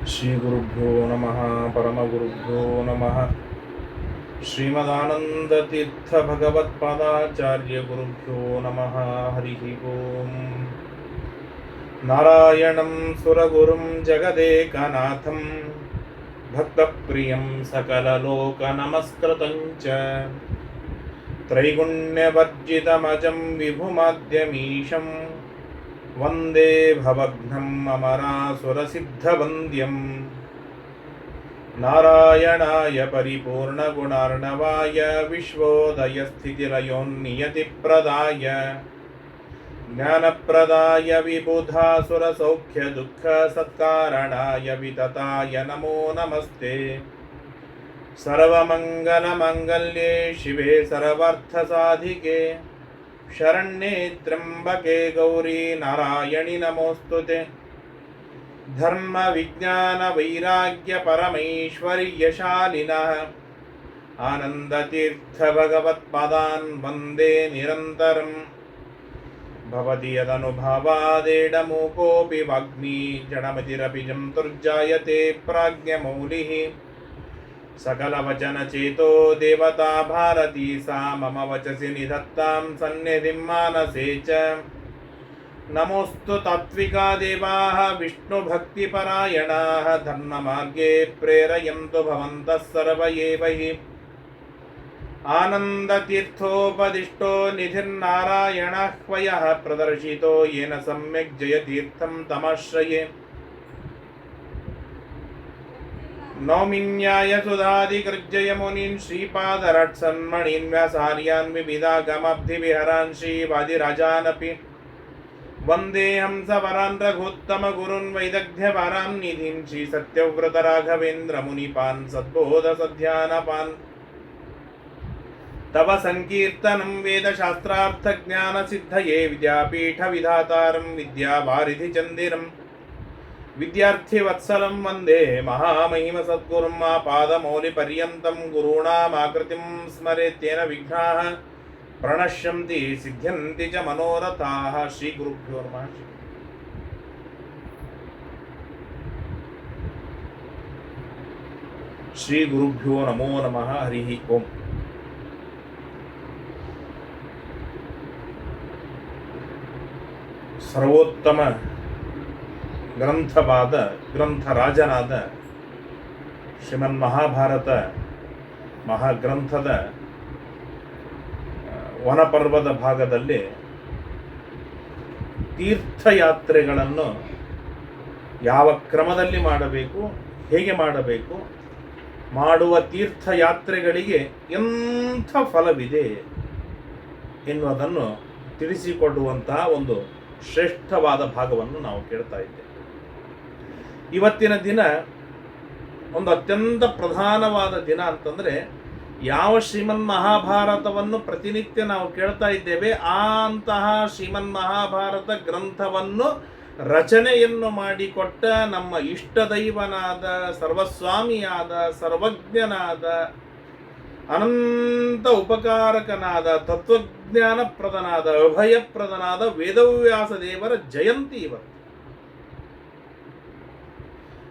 ಶ್ರೀ ಗುರುಭ್ಯೋ ನಮಃ ಪರಮಗುರುಭ್ಯೋ ನಮಃ ಶ್ರೀಮದಾನಂದತೀರ್ಥ ಭಗವತ್ಪಾದಾಚಾರ್ಯ ಗುರುಭ್ಯೋ ನಮಃ ಹರಿ ಓಂ ನಾರಾಯಣಂ ಸುರಗುರುಂ ಜಗದೇಕನಾಥಂ ಭಕ್ತಪ್ರಿಯಂ ಸಕಲಲೋಕನಮಸ್ಕೃತಂ ಚ ತ್ರೈಗುಣ್ಯವರ್ಜಿತಮಜಂ ವಿಭುಮಾದ್ಯಮೀಶಂ ವಂದೇ ಭವಘ್ನಂ ಅಮರಾಸುರಸಿದ್ಧವಂದ್ಯಂ ನಾರಾಯಣಾಯ ಪರಿಪೂರ್ಣಗುಣಾರ್ಣವಾಯ ವಿಶ್ವೋದಯಸ್ಥಿತಿಲಯೋನ್ನಿಯತಿಪ್ರದಾಯ ಜ್ಞಾನಪ್ರದಾಯ ವಿಬುಧಾಸುರಸೌಖ್ಯದುಃಖಸತ್ಕಾರಣಾಯ ವಿತತಾಯ ನಮೋ ನಮಸ್ತೆ. ಸರ್ವಮಂಗಲಮಂಗಲ್ಯೆ ಶಿವೆ ಸರ್ವಾರ್ಥಸಾಧಿಕೆ ಶರಣ್ಯೇ ತ್ರ್ಯಂಬಕೆ ಗೌರಿ ನಾರಾಯಣಿ ನಮೋಸ್ತುತೆ. ಧರ್ಮ ವಿಜ್ಞಾನ ವೈರಾಗ್ಯ ಪರಮೈಶ್ವರ್ಯಶಾಲಿನಃ ಆನಂದತೀರ್ಥ ಭಗವತ್ಪಾದಾನ್ ವಂದೇ ನಿರಂತರಂ. ಭವತಿ ಯದನುಭಾವಾದೇಡಮೂಕೋऽಪಿ ವಾಗ್ಮಿ ಜಡಮತಿರಪಿ ಜಂತುರ್ಜಾಯತೆ ಪ್ರಾಜ್ಞಮೌಲಿಃ. सकलवचनचेतो देवता भारती सा मम वचसि निधत्तां सन्निधिं मानसे च. नमोऽस्तु तात्विका देवाः विष्णुभक्तिपरायणाः धर्ममार्गे प्रेरयन्तु भवन्तः सर्व एव हि. आनन्दतीर्थोपदिष्टो निधिर्नारायणः ह्वयः प्रदर्शितो येन सम्यक् जयतीर्थं तमाश्रये. नौमिन्याय सुधादिकृज्य मुनीन् श्रीपादरट्सन्मणीन् व्यासार्यान् विविधागमब्धिविहरान् श्रीवादिराजानपि वन्दे हंसवरान् रघुत्तमगुरून् वैदग्ध्यवरान् निधीन् श्रीसत्यव्रतराघवेन्द्रमुनिपान् सद्बोधसध्यानपान्. तव सङ्कीर्तनं वेदशास्त्रार्थज्ञानसिद्धये विद्यापीठविधातारं विद्यावारिधिचन्दिरम् विद्यार्थिवत्सलं वन्दे महामहिम सद्गुरुं पादमौलिपर्यन्तं. गुरूणामाकृतिं स्मरेत्येन विघ्नाः प्रणश्यन्ति सिद्ध्यन्ति च मनोरथाः. श्रीगुरुभ्यो नमः. श्रीगुरुभ्यो नमो नमः. हरिः ओम्. सर्वोत्तम ಗ್ರಂಥವಾದ ಗ್ರಂಥರಾಜನಾದ ಶ್ರೀಮನ್ ಮಹಾಭಾರತ ಮಹಾಗ್ರಂಥದ ವನಪರ್ವದ ಭಾಗದಲ್ಲಿ ತೀರ್ಥಯಾತ್ರೆಗಳನ್ನು ಯಾವ ಕ್ರಮದಲ್ಲಿ ಮಾಡಬೇಕು, ಹೇಗೆ ಮಾಡಬೇಕು, ಮಾಡುವ ತೀರ್ಥಯಾತ್ರೆಗಳಿಗೆ ಎಂಥ ಫಲವಿದೆ ಎನ್ನುವುದನ್ನು ತಿಳಿಸಿಕೊಡುವಂತಹ ಒಂದು ಶ್ರೇಷ್ಠವಾದ ಭಾಗವನ್ನು ನಾವು ಕೇಳ್ತಾ ಇದ್ದೇವೆ. ಇವತ್ತಿನ ದಿನ ಒಂದು ಅತ್ಯಂತ ಪ್ರಧಾನವಾದ ದಿನ ಅಂತಂದರೆ, ಯಾವ ಶ್ರೀಮನ್ ಮಹಾಭಾರತವನ್ನು ಪ್ರತಿನಿತ್ಯ ನಾವು ಕೇಳ್ತಾ ಇದ್ದೇವೆ ಅಂತಹ ಶ್ರೀಮನ್ ಮಹಾಭಾರತ ಗ್ರಂಥವನ್ನು ರಚನೆಯನ್ನು ಮಾಡಿಕೊಟ್ಟ ನಮ್ಮ ಇಷ್ಟದೈವನಾದ ಸರ್ವಸ್ವಾಮಿಯಾದ ಸರ್ವಜ್ಞನಾದ ಅನಂತ ಉಪಕಾರಕನಾದ ತತ್ವಜ್ಞಾನಪ್ರದನಾದ ಅಭಯಪ್ರದನಾದ ವೇದವ್ಯಾಸ ದೇವರ ಜಯಂತಿ ಇವತ್ತು.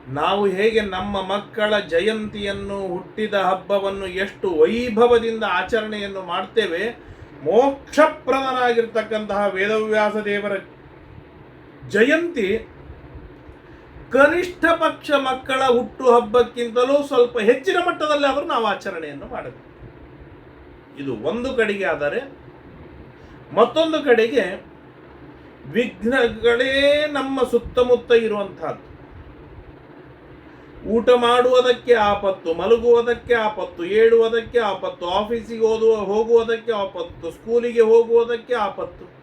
ನಾವು ಹೇಗೆ ನಮ್ಮ ಮಕ್ಕಳ ಜಯಂತಿಯನ್ನು, ಹುಟ್ಟಿದ ಹಬ್ಬವನ್ನು ಎಷ್ಟು ವೈಭವದಿಂದ ಆಚರಣೆಯನ್ನು ಮಾಡ್ತೇವೆ, ಮೋಕ್ಷಪ್ರದನಾಗಿರ್ತಕ್ಕಂತಹ ವೇದವ್ಯಾಸ ದೇವರ ಜಯಂತಿ ಕನಿಷ್ಠ ಪಕ್ಷ ಮಕ್ಕಳ ಹುಟ್ಟು ಹಬ್ಬಕ್ಕಿಂತಲೂ ಸ್ವಲ್ಪ ಹೆಚ್ಚಿನ ಮಟ್ಟದಲ್ಲಿ ಆದರೂ ನಾವು ಆಚರಣೆಯನ್ನು ಮಾಡಬೇಕು. ಇದು ಒಂದು ಕಡೆಗೆ. ಆದರೆ ಮತ್ತೊಂದು ಕಡೆಗೆ ವಿಘ್ನಗಳೇ ನಮ್ಮ ಸುತ್ತಮುತ್ತ ಇರುವಂತಹದ್ದು. ಊಟ ಮಾಡುವುದಕ್ಕೆ ಆಪತ್ತು, ಮಲಗುವುದಕ್ಕೆ ಆಪತ್ತು, ಏಳುವುದಕ್ಕೆ ಆಪತ್ತು, ಆಫೀಸಿಗೆ ಹೋಗುವುದಕ್ಕೆ ಆಪತ್ತು, ಸ್ಕೂಲಿಗೆ ಹೋಗುವುದಕ್ಕೆ ಆಪತ್ತು,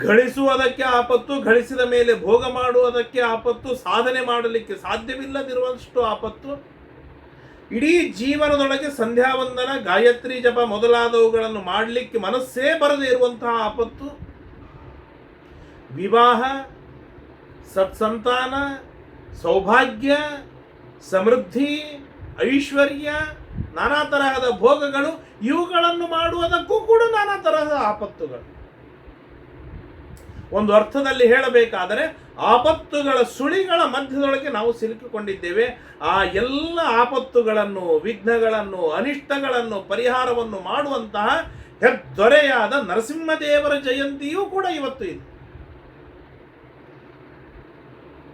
ಗಳಿಸುವುದಕ್ಕೆ ಆಪತ್ತು, ಗಳಿಸಿದ ಮೇಲೆ ಭೋಗ ಮಾಡುವುದಕ್ಕೆ ಆಪತ್ತು, ಸಾಧನೆ ಮಾಡಲಿಕ್ಕೆ ಸಾಧ್ಯವಿಲ್ಲದಿರುವಷ್ಟು ಆಪತ್ತು. ಇಡೀ ಜೀವನದೊಳಗೆ ಸಂಧ್ಯಾವಂದನ, ಗಾಯತ್ರಿ ಜಪ ಮೊದಲಾದವುಗಳನ್ನು ಮಾಡಲಿಕ್ಕೆ ಮನಸ್ಸೇ ಬರದೇ ಇರುವಂತಹ ಆಪತ್ತು. ವಿವಾಹ, ಸತ್ಸಂತಾನ, ಸೌಭಾಗ್ಯ, ಸಮೃದ್ಧಿ, ಐಶ್ವರ್ಯ, ನಾನಾ ತರಹದ ಭೋಗಗಳು, ಇವುಗಳನ್ನು ಮಾಡುವುದಕ್ಕೂ ಕೂಡ ನಾನಾ ತರಹದ ಆಪತ್ತುಗಳು. ಒಂದು ಅರ್ಥದಲ್ಲಿ ಹೇಳಬೇಕಾದರೆ ಆಪತ್ತುಗಳ ಸುಳಿಗಳ ಮಧ್ಯದೊಳಗೆ ನಾವು ಸಿಲುಕಿಕೊಂಡಿದ್ದೇವೆ. ಆ ಎಲ್ಲ ಆಪತ್ತುಗಳನ್ನು, ವಿಘ್ನಗಳನ್ನು, ಅನಿಷ್ಟಗಳನ್ನು ಪರಿಹಾರವನ್ನು ಮಾಡುವಂತಹ ಹೆದ್ದೊರೆಯಾದ ನರಸಿಂಹದೇವರ ಜಯಂತಿಯೂ ಕೂಡ ಇವತ್ತು ಇದೆ.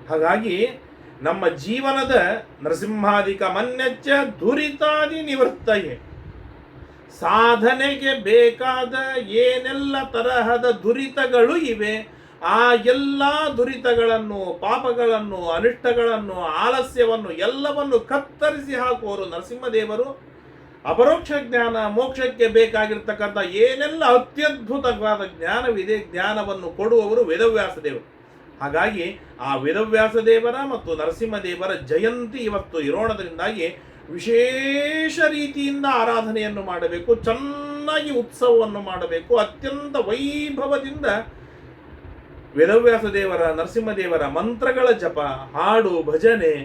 ಹಾಗಾಗಿ ನಮ್ಮ ಜೀವನದ ನರಸಿಂಹಾದಿಕ ಮನ್ಯಚ್ಚ ದುರಿತಾದಿ ನಿವೃತ್ತಯೇ, ಸಾಧನೆಗೆ ಬೇಕಾದ ಏನೆಲ್ಲ ತರಹದ ದುರಿತಗಳು ಇವೆ, ಆ ಎಲ್ಲ ದುರಿತಗಳನ್ನು, ಪಾಪಗಳನ್ನು, ಅನಿಷ್ಟಗಳನ್ನು, ಆಲಸ್ಯವನ್ನು ಎಲ್ಲವನ್ನು ಕತ್ತರಿಸಿ ಹಾಕುವವರು ನರಸಿಂಹದೇವರು. ಅಪರೋಕ್ಷ ಜ್ಞಾನ, ಮೋಕ್ಷಕ್ಕೆ ಬೇಕಾಗಿರ್ತಕ್ಕಂಥ ಏನೆಲ್ಲ ಅತ್ಯದ್ಭುತವಾದ ಜ್ಞಾನವಿದೆ, ಜ್ಞಾನವನ್ನು ಕೊಡುವವರು ವೇದವ್ಯಾಸ ದೇವರು. ಹಾಗಾಗಿ ಆ ವೇದವ್ಯಾಸ ದೇವರ ಮತ್ತು ನರಸಿಂಹದೇವರ ಜಯಂತಿ ಇವತ್ತು ಇರೋಣದ್ರಿಂದಾಗಿ ವಿಶೇಷ ರೀತಿಯಿಂದ ಆರಾಧನೆಯನ್ನು ಮಾಡಬೇಕು, ಚೆನ್ನಾಗಿ ಉತ್ಸವವನ್ನು ಮಾಡಬೇಕು. ಅತ್ಯಂತ ವೈಭವದಿಂದ ವೇದವ್ಯಾಸ ದೇವರ, ನರಸಿಂಹದೇವರ ಮಂತ್ರಗಳ ಜಪ, ಹಾಡು, ಭಜನೆ,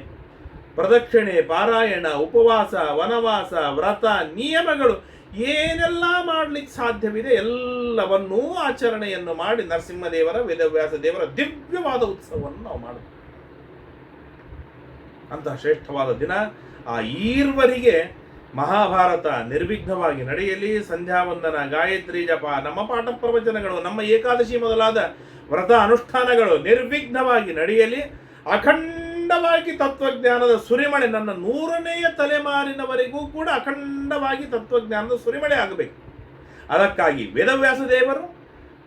ಪ್ರದಕ್ಷಿಣೆ, ಪಾರಾಯಣ, ಉಪವಾಸ, ವನವಾಸ, ವ್ರತ, ನಿಯಮಗಳು ಏನೆಲ್ಲ ಮಾಡಲಿಕ್ಕೆ ಸಾಧ್ಯವಿದೆ ಎಲ್ಲವನ್ನೂ ಆಚರಣೆಯನ್ನು ಮಾಡಿ ನರಸಿಂಹದೇವರ, ವೇದವ್ಯಾಸ ದೇವರ ದಿವ್ಯವಾದ ಉತ್ಸವವನ್ನು ನಾವು ಮಾಡಬೇಕು. ಅಂತಹ ಶ್ರೇಷ್ಠವಾದ ದಿನ. ಆ ಈರ್ವರಿಗೆ ಮಹಾಭಾರತ ನಿರ್ವಿಘ್ನವಾಗಿ ನಡೆಯಲಿ. ಸಂಧ್ಯಾವಂದನ, ಗಾಯತ್ರಿ ಜಪ, ನಮ್ಮ ಪಾಠ ಪ್ರವಚನಗಳು, ನಮ್ಮ ಏಕಾದಶಿ ಮೊದಲಾದ ವ್ರತ ಅನುಷ್ಠಾನಗಳು ನಿರ್ವಿಘ್ನವಾಗಿ ನಡೆಯಲಿ. ಅಖಂಡವಾಗಿ ತತ್ವಜ್ಞಾನದ ಸುರಿಮಳೆ, ನನ್ನ 100ನೆಯ ತಲೆಮಾರಿನವರೆಗೂ ಕೂಡ ಅಖಂಡವಾಗಿ ತತ್ವಜ್ಞಾನದ ಸುರಿಮಳೆ ಆಗಬೇಕು. ಅದಕ್ಕಾಗಿ ವೇದವ್ಯಾಸ ದೇವರು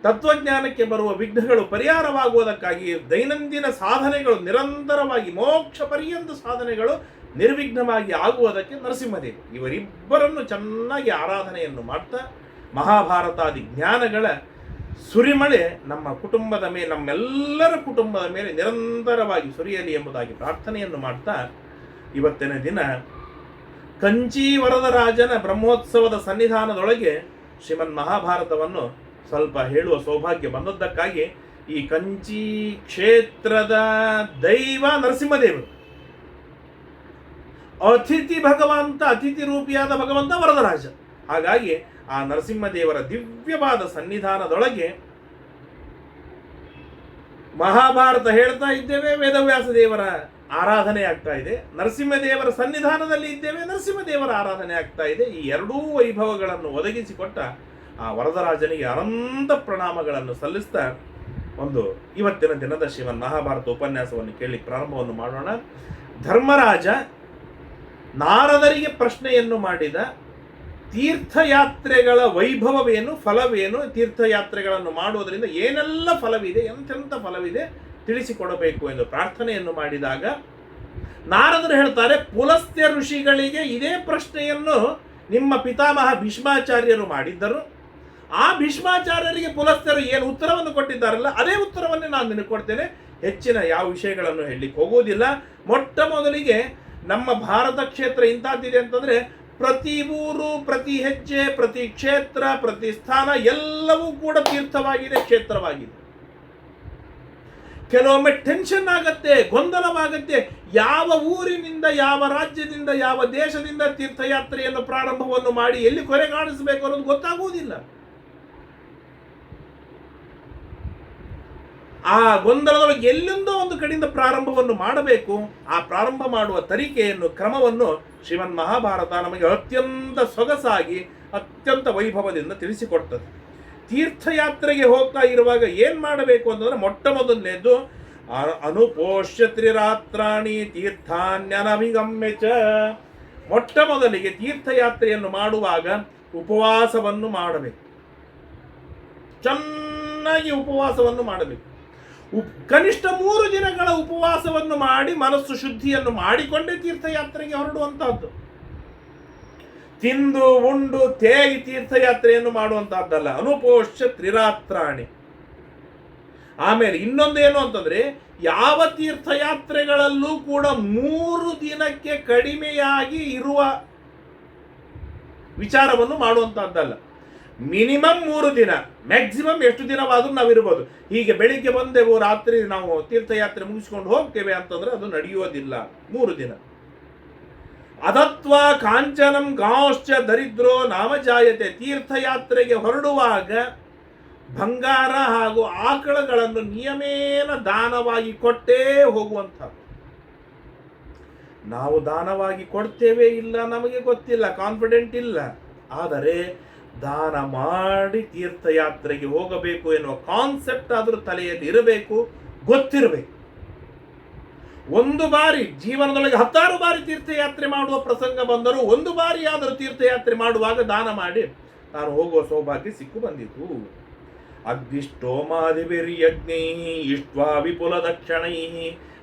ತತ್ವಜ್ಞಾನಕ್ಕೆ ಬರುವ ವಿಘ್ನಗಳು ಪರಿಹಾರವಾಗುವುದಕ್ಕಾಗಿ ದೈನಂದಿನ ಸಾಧನೆಗಳು ನಿರಂತರವಾಗಿ ಮೋಕ್ಷ ಪರ್ಯಂತ ಸಾಧನೆಗಳು ನಿರ್ವಿಘ್ನವಾಗಿ ಆಗುವುದಕ್ಕೆ ನರಸಿಂಹದೇವ ಇವರಿಬ್ಬರನ್ನು ಚೆನ್ನಾಗಿ ಆರಾಧನೆಯನ್ನು ಮಾಡ್ತಾ ಮಹಾಭಾರತಾದಿ ಜ್ಞಾನಗಳ ಸುರಿಮಳೆ ನಮ್ಮ ಕುಟುಂಬದ ಮೇಲೆ, ನಮ್ಮೆಲ್ಲರ ಕುಟುಂಬದ ಮೇಲೆ ನಿರಂತರವಾಗಿ ಸುರಿಯಲಿ ಎಂಬುದಾಗಿ ಪ್ರಾರ್ಥನೆಯನ್ನು ಮಾಡ್ತಾ ಇವತ್ತಿನ ದಿನ ಕಂಚಿ ವರದರಾಜನ ಬ್ರಹ್ಮೋತ್ಸವದ ಸನ್ನಿಧಾನದೊಳಗೆ ಶ್ರೀಮನ್ ಮಹಾಭಾರತವನ್ನು ಸ್ವಲ್ಪ ಹೇಳುವ ಸೌಭಾಗ್ಯ ಬಂದದ್ದಕ್ಕಾಗಿ ಈ ಕಂಚಿ ಕ್ಷೇತ್ರದ ದೈವ ನರಸಿಂಹದೇವರು, ಅತಿಥಿ ಭಗವಂತ, ಅತಿಥಿ ರೂಪಿಯಾದ ಭಗವಂತ ವರದರಾಜ. ಹಾಗಾಗಿ ಆ ನರಸಿಂಹದೇವರ ದಿವ್ಯವಾದ ಸನ್ನಿಧಾನದೊಳಗೆ ಮಹಾಭಾರತ ಹೇಳ್ತಾ ಇದ್ದೇವೆ, ವೇದವ್ಯಾಸ ದೇವರ ಆರಾಧನೆ ಆಗ್ತಾ ಇದೆ, ನರಸಿಂಹದೇವರ ಸನ್ನಿಧಾನದಲ್ಲಿ ಇದ್ದೇವೆ, ನರಸಿಂಹದೇವರ ಆರಾಧನೆ ಆಗ್ತಾ ಇದೆ. ಈ ಎರಡೂ ವೈಭವಗಳನ್ನು ಒದಗಿಸಿಕೊಟ್ಟ ಆ ವರದರಾಜನಿಗೆ ಅನಂತ ಪ್ರಣಾಮಗಳನ್ನು ಸಲ್ಲಿಸ್ತಾ ಇವತ್ತಿನ ದಿನದ ಶ್ರೀಮನ್ ಮಹಾಭಾರತ ಉಪನ್ಯಾಸವನ್ನು ಕೇಳಿ ಪ್ರಾರಂಭವನ್ನು ಮಾಡೋಣ. ಧರ್ಮರಾಜ ನಾರದರಿಗೆ ಪ್ರಶ್ನೆಯನ್ನು ಮಾಡಿದ, ತೀರ್ಥಯಾತ್ರೆಗಳ ವೈಭವವೇನು, ಫಲವೇನು, ತೀರ್ಥಯಾತ್ರೆಗಳನ್ನು ಮಾಡುವುದರಿಂದ ಏನೆಲ್ಲ ಫಲವಿದೆ, ಎಂತೆಂಥ ಫಲವಿದೆ ತಿಳಿಸಿಕೊಡಬೇಕು ಎಂದು ಪ್ರಾರ್ಥನೆಯನ್ನು ಮಾಡಿದಾಗ ನಾರದರು ಹೇಳ್ತಾರೆ, ಪುಲಸ್ತ್ಯ ಋಷಿಗಳಿಗೆ ಇದೇ ಪ್ರಶ್ನೆಯನ್ನು ನಿಮ್ಮ ಪಿತಾಮಹ ಭೀಷ್ಮಾಚಾರ್ಯರು ಮಾಡಿದ್ದರು. ಆ ಭೀಷ್ಮಾಚಾರ್ಯರಿಗೆ ಪುಲಸ್ತ್ಯರು ಏನು ಉತ್ತರವನ್ನು ಕೊಟ್ಟಿದ್ದಾರಲ್ಲ ಅದೇ ಉತ್ತರವನ್ನೇ ನಾನು ನಿನಗೆ ಕೊಡ್ತೇನೆ. ಹೆಚ್ಚಿನ ಯಾವ ವಿಷಯಗಳನ್ನು ಹೇಳಲಿಕ್ಕೆ ಹೋಗುವುದಿಲ್ಲ. ಮೊಟ್ಟ ಮೊದಲಿಗೆ ನಮ್ಮ ಭಾರತ ಕ್ಷೇತ್ರ ಇಂಥದ್ದಿದೆ ಅಂತಂದರೆ ಪ್ರತಿ ಊರು, ಪ್ರತಿ ಹೆಜ್ಜೆ, ಪ್ರತಿ ಕ್ಷೇತ್ರ, ಪ್ರತಿ ಸ್ಥಾನ ಎಲ್ಲವೂ ಕೂಡ ತೀರ್ಥವಾಗಿದೆ, ಕ್ಷೇತ್ರವಾಗಿದೆ. ಕೆಲವೊಮ್ಮೆ ಟೆನ್ಷನ್ ಆಗತ್ತೆ, ಗೊಂದಲವಾಗತ್ತೆ. ಯಾವ ಊರಿನಿಂದ, ಯಾವ ರಾಜ್ಯದಿಂದ, ಯಾವ ದೇಶದಿಂದ ತೀರ್ಥಯಾತ್ರೆಯನ್ನು ಪ್ರಾರಂಭವನ್ನು ಮಾಡಿ ಎಲ್ಲಿ ಕೊನೆಗಾಣಿಸಬೇಕು ಅನ್ನೋದು ಗೊತ್ತಾಗುವುದಿಲ್ಲ. ಆ ಗೊಂದಲದೊಳಗೆ ಎಲ್ಲಿಂದೋ ಒಂದು ಕಡೆಯಿಂದ ಪ್ರಾರಂಭವನ್ನು ಮಾಡಬೇಕು. ಆ ಪ್ರಾರಂಭ ಮಾಡುವ ತರೀಕೆಯನ್ನು, ಕ್ರಮವನ್ನು ಶ್ರೀಮನ್ ಮಹಾಭಾರತ ನಮಗೆ ಅತ್ಯಂತ ಸೊಗಸಾಗಿ, ಅತ್ಯಂತ ವೈಭವದಿಂದ ತಿಳಿಸಿಕೊಡ್ತದೆ. ತೀರ್ಥಯಾತ್ರೆಗೆ ಹೋಗ್ತಾ ಇರುವಾಗ ಏನು ಮಾಡಬೇಕು ಅಂತಂದ್ರೆ, ಮೊಟ್ಟ ಮೊದಲನೇದು ಅನುಪೋಷ್ಯ ತ್ರಿರಾತ್ರಾಣಿ ತೀರ್ಥಾನ್ಯನಭಿಗಮ್ಯ ಚ. ಮೊಟ್ಟ ಮೊದಲಿಗೆ ತೀರ್ಥಯಾತ್ರೆಯನ್ನು ಮಾಡುವಾಗ ಉಪವಾಸವನ್ನು ಮಾಡಬೇಕು, ಚೆನ್ನಾಗಿ ಉಪವಾಸವನ್ನು ಮಾಡಬೇಕು. ಕನಿಷ್ಠ 3 ದಿನಗಳ ಉಪವಾಸವನ್ನು ಮಾಡಿ ಮನಸ್ಸು ಶುದ್ಧಿಯನ್ನು ಮಾಡಿಕೊಂಡೇ ತೀರ್ಥಯಾತ್ರೆಗೆ ಹೊರಡುವಂತಹದ್ದು. ತಿಂದು ಉಂಡು ತೇಗಿ ತೀರ್ಥಯಾತ್ರೆಯನ್ನು ಮಾಡುವಂತಹದ್ದಲ್ಲ. ಅನುಪೋಷ್ಯ ತ್ರಿರಾತ್ರಾಣಿ. ಆಮೇಲೆ ಇನ್ನೊಂದೇನು ಅಂತಂದ್ರೆ, ಯಾವ ತೀರ್ಥಯಾತ್ರೆಗಳಲ್ಲೂ ಕೂಡ 3 ದಿನಕ್ಕೆ ಕಡಿಮೆಯಾಗಿ ಇರುವ ವಿಚಾರವನ್ನು ಮಾಡುವಂತಹದ್ದಲ್ಲ. ಮಿನಿಮಮ್ 3 ದಿನ, ಮ್ಯಾಕ್ಸಿಮಮ್ ಎಷ್ಟು ದಿನವಾದರೂ ನಾವಿರ್ಬೋದು. ಹೀಗೆ ಬೆಳಿಗ್ಗೆ ಬಂದೆವು, ರಾತ್ರಿ ನಾವು ತೀರ್ಥಯಾತ್ರೆ ಮುಗಿಸ್ಕೊಂಡು ಹೋಗ್ತೇವೆ ಅಂತಂದ್ರೆ ಅದು ನಡೆಯುವುದಿಲ್ಲ. 3 ದಿನ. ಅದತ್ವ ಕಾಂಚನಂ ಗಾಂಶ್ಚ ದರಿದ್ರೋ ನಾಮಜಾಯತೆ. ತೀರ್ಥಯಾತ್ರೆಗೆ ಹೊರಡುವಾಗ ಬಂಗಾರ ಹಾಗೂ ಆಕಳಗಳನ್ನು ನಿಯಮೇನ ದಾನವಾಗಿ ಕೊಟ್ಟೇ ಹೋಗುವಂಥದ್ದು. ನಾವು ದಾನವಾಗಿ ಕೊಡ್ತೇವೆ ಇಲ್ಲ ನಮಗೆ ಗೊತ್ತಿಲ್ಲ, ಕಾನ್ಫಿಡೆಂಟ್ ಇಲ್ಲ. ಆದರೆ ದಾನ ಮಾಡಿ ತೀರ್ಥಯಾತ್ರೆಗೆ ಹೋಗಬೇಕು ಎನ್ನುವ ಕಾನ್ಸೆಪ್ಟ್ ಆದರೂ ತಲೆಯಲ್ಲಿ ಇರಬೇಕು, ಗೊತ್ತಿರಬೇಕು. ಒಂದು ಬಾರಿ ಜೀವನದೊಳಗೆ 10 ಬಾರಿ ತೀರ್ಥಯಾತ್ರೆ ಮಾಡುವ ಪ್ರಸಂಗ ಬಂದರೂ ಒಂದು ಬಾರಿ ಆದರೂ ತೀರ್ಥಯಾತ್ರೆ ಮಾಡುವಾಗ ದಾನ ಮಾಡಿ ನಾನು ಹೋಗುವ ಸೌಭಾಗ್ಯ ಸಿಕ್ಕು ಬಂದಿತು. ಅಗ್ನಿಷ್ಟೋಮಾದಿಭಿರ್ಯಜ್ಞೈ ಇಷ್ಟ್ವಾ ವಿಪುಲ ದಕ್ಷಿಣೈ,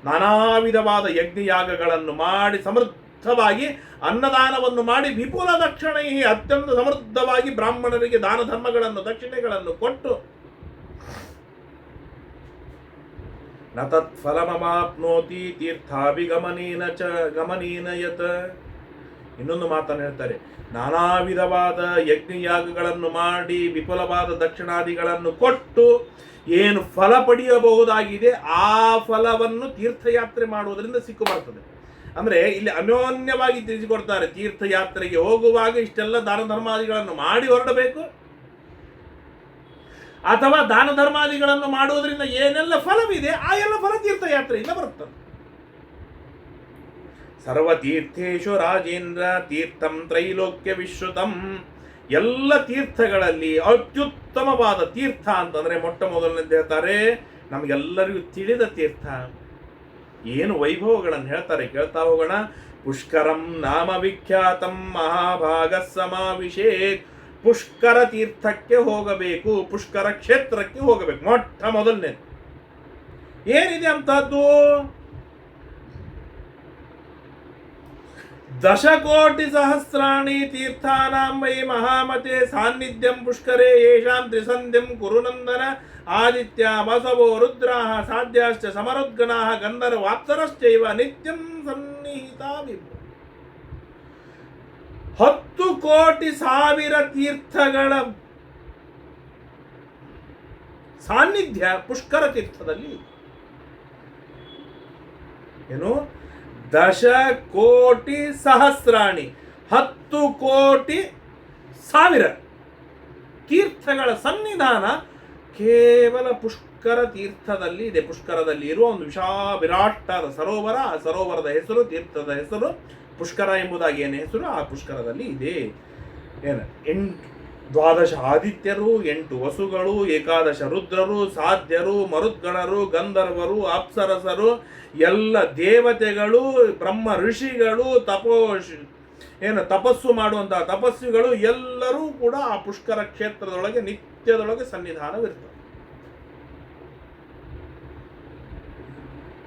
ನಾನಾ ವಿಧವಾದ ಯಜ್ಞಯಾಗಗಳನ್ನು ಮಾಡಿ ಸಮೃದ್ಧವಾಗಿ ಅನ್ನದಾನವನ್ನು ಮಾಡಿ ವಿಪುಲ ದಕ್ಷಿಣೈ, ಅತ್ಯಂತ ಸಮೃದ್ಧವಾಗಿ ಬ್ರಾಹ್ಮಣರಿಗೆ ದಾನ ಧರ್ಮಗಳನ್ನು ದಕ್ಷಿಣೆಗಳನ್ನು ಕೊಟ್ಟು ನ ತತ್ಫಲಮವಾಪ್ನೋತಿ ತೀರ್ಥಾಭಿಗಮನೇನ ಗಮನೇನ ಯತ್. ಇನ್ನೊಂದು ಮಾತನ್ನು ಹೇಳ್ತಾರೆ, ನಾನಾ ವಿಧವಾದ ಯಜ್ಞಯಾಗಗಳನ್ನು ಮಾಡಿ ವಿಪುಲವಾದ ದಕ್ಷಿಣಾದಿಗಳನ್ನು ಕೊಟ್ಟು ಏನು ಫಲ ಪಡೆಯಬಹುದಾಗಿದೆ ಆ ಫಲವನ್ನು ತೀರ್ಥಯಾತ್ರೆ ಮಾಡುವುದರಿಂದ ಸಿಕ್ಕು ಬರ್ತದೆ. ಅಂದರೆ ಇಲ್ಲಿ ಅನ್ಯೋನ್ಯವಾಗಿ ತಿಳಿಸಿಕೊಡ್ತಾರೆ, ತೀರ್ಥಯಾತ್ರೆಗೆ ಹೋಗುವಾಗ ಇಷ್ಟೆಲ್ಲ ದಾನ ಧರ್ಮಾದಿಗಳನ್ನು ಮಾಡಿ ಹೊರಡಬೇಕು, ಅಥವಾ ದಾನ ಧರ್ಮಾದಿಗಳನ್ನು ಮಾಡುವುದರಿಂದ ಏನೆಲ್ಲ ಫಲವಿದೆ ಆ ಎಲ್ಲ ಫಲ ತೀರ್ಥಯಾತ್ರೆಯಿಂದ ಬರುತ್ತದೆ. ಸರ್ವತೀರ್ಥೇಶು ರಾಜೇಂದ್ರ ತೀರ್ಥಂ ತ್ರೈಲೋಕ್ಯ ವಿಶ್ರುತಂ. ಎಲ್ಲ ತೀರ್ಥಗಳಲ್ಲಿ ಅತ್ಯುತ್ತಮವಾದ ತೀರ್ಥ ಅಂತಂದ್ರೆ ಮೊಟ್ಟ ಮೊದಲನೇದು ಹೇಳ್ತಾರೆ, ನಮಗೆಲ್ಲರಿಗೂ ತಿಳಿದ ತೀರ್ಥ. ಏನು ವೈಭವಗಳನ್ನು ಹೇಳ್ತಾರೆ ಕೇಳ್ತಾ ಹೋಗೋಣ. ಪುಷ್ಕರಂ ನಾಮ ವಿಖ್ಯಾತಂ ಮಹಾಭಾಗ ಸಮಾವಿಷೇತ್. ಪುಷ್ಕರ ತೀರ್ಥಕ್ಕೆ ಹೋಗಬೇಕು, ಪುಷ್ಕರ ಕ್ಷೇತ್ರಕ್ಕೆ ಹೋಗಬೇಕು. ಮೊಟ್ಟ ಮೊದಲನೇದು ಏನಿದೆ ಅಂತದ್ದು? ದಶಕೋಟಿ ಸಹಸ್ರಾಣಿ ತೀರ್ಥಾನಾಂ ವೈ ಮಹಾಮತೆ ಸಾನ್ನಿಧ್ಯಂ ಪುಷ್ಕರೇ ಯೇಷಾಂ ತ್ರಿಸಂಧ್ಯಂ ಕುರುನಂದನ ಆದಿತ್ಯ ವಸವೋ ರುದ್ರಾಃ ಸಾಧ್ಯಾಶ್ಚ ಸಮರುದ್ಗಣಾಃ ಗಂಧರ್ವಾಪ್ಸರಶ್ಚೈವ ನಿತ್ಯಂ ಸನ್ನಿಹಿತಾ ವಿಭು. 10 ಕೋಟಿ ಸಾವಿರ ತೀರ್ಥಗಳ ಸಾನ್ನಿಧ್ಯ ಪುಷ್ಕರ ತೀರ್ಥದಲ್ಲಿ. ಏನು? 10 ಕೋಟಿ ಸಹಸ್ರಾಣಿ, 10 ಕೋಟಿ ಸಾವಿರ ತೀರ್ಥಗಳ ಸನ್ನಿಧಾನ ಕೇವಲ ಪುಷ್ಕರ ತೀರ್ಥದಲ್ಲಿ ಇದೆ. ಪುಷ್ಕರದಲ್ಲಿ ಇರುವ ಒಂದು ವಿರಾಟಾದ ಸರೋವರ, ಆ ಸರೋವರದ ಹೆಸರು, ತೀರ್ಥದ ಹೆಸರು ಪುಷ್ಕರ ಎಂಬುದಾಗಿ ಏನು ಹೆಸರು ಆ ಪುಷ್ಕರದಲ್ಲಿ ಇದೆ. ಏನು 12 ಆದಿತ್ಯರು, 8 ವಸುಗಳು, 11 ರುದ್ರರು, ಸಾಧ್ಯರು, ಮರುದ್ಗಣರು, ಗಂಧರ್ವರು, ಅಪ್ಸರಸರು, ಎಲ್ಲ ದೇವತೆಗಳು, ಬ್ರಹ್ಮ ಋಷಿಗಳು, ತಪಸ್ಸು ಮಾಡುವಂತಹ ತಪಸ್ವಿಗಳು ಎಲ್ಲರೂ ಕೂಡ ಆ ಪುಷ್ಕರ ಕ್ಷೇತ್ರದೊಳಗೆ ನಿತ್ಯದೊಳಗೆ ಸನ್ನಿಧಾನವಿರ್ತಾರೆ.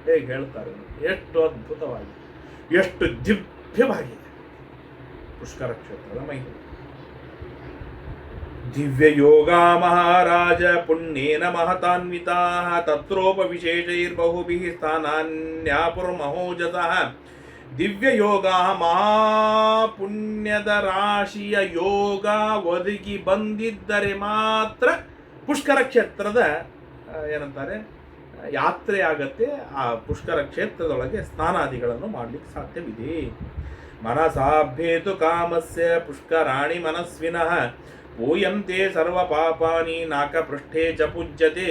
ಹೇಗೆ ಹೇಳ್ತಾರೆ, ಎಷ್ಟು ಅದ್ಭುತವಾಗಿದೆ, ಎಷ್ಟು ದಿವ್ಯವಾಗಿದೆ ಪುಷ್ಕರ ಕ್ಷೇತ್ರದ ಮಹಿಮೆ. ದಿವ್ಯ ಯೋಗ ಮಹಾರಾಜ ಪುಣ್ಯೇನ ಮಹತಾನ್ವಿತಾ ತತ್ರೋಪವಿಶೇಷೈರ್ಬಹುಭಿಃ ಸ್ಥಾನಾನ್ಯಾಪುರ್ಮಹೋಜಸಃ. ದಿವ್ಯ ಯೋಗ ಮಹಾಪುಣ್ಯದ ರಾಶಿಯ ಯೋಗ ಒದಗಿ ಬಂದಿದ್ದರೆ ಮಾತ್ರ ಪುಷ್ಕರ ಕ್ಷೇತ್ರದ ಏನಂತಾರೆ ಯಾತ್ರೆ ಆಗತ್ತೆ. ಆ ಪುಷ್ಕರ ಕ್ಷೇತ್ರದೊಳಗೆ ಸ್ನಾನಾದಿಗಳನ್ನು ಮಾಡಲಿಕ್ಕೆ ಸಾಧ್ಯವಿದೆ. ಮನಸಾಭ್ಯೇತು ಕಾಮಸ್ಯ ಪುಷ್ಕರಾಣಿ ಮನಸ್ವಿನಃ ಪೂಯಂತೆ ಸರ್ವ ಪಾಪಾನಿ ನಾಕಪೃಷ್ಠೇ ಚ ಪೂಜ್ಯತೆ.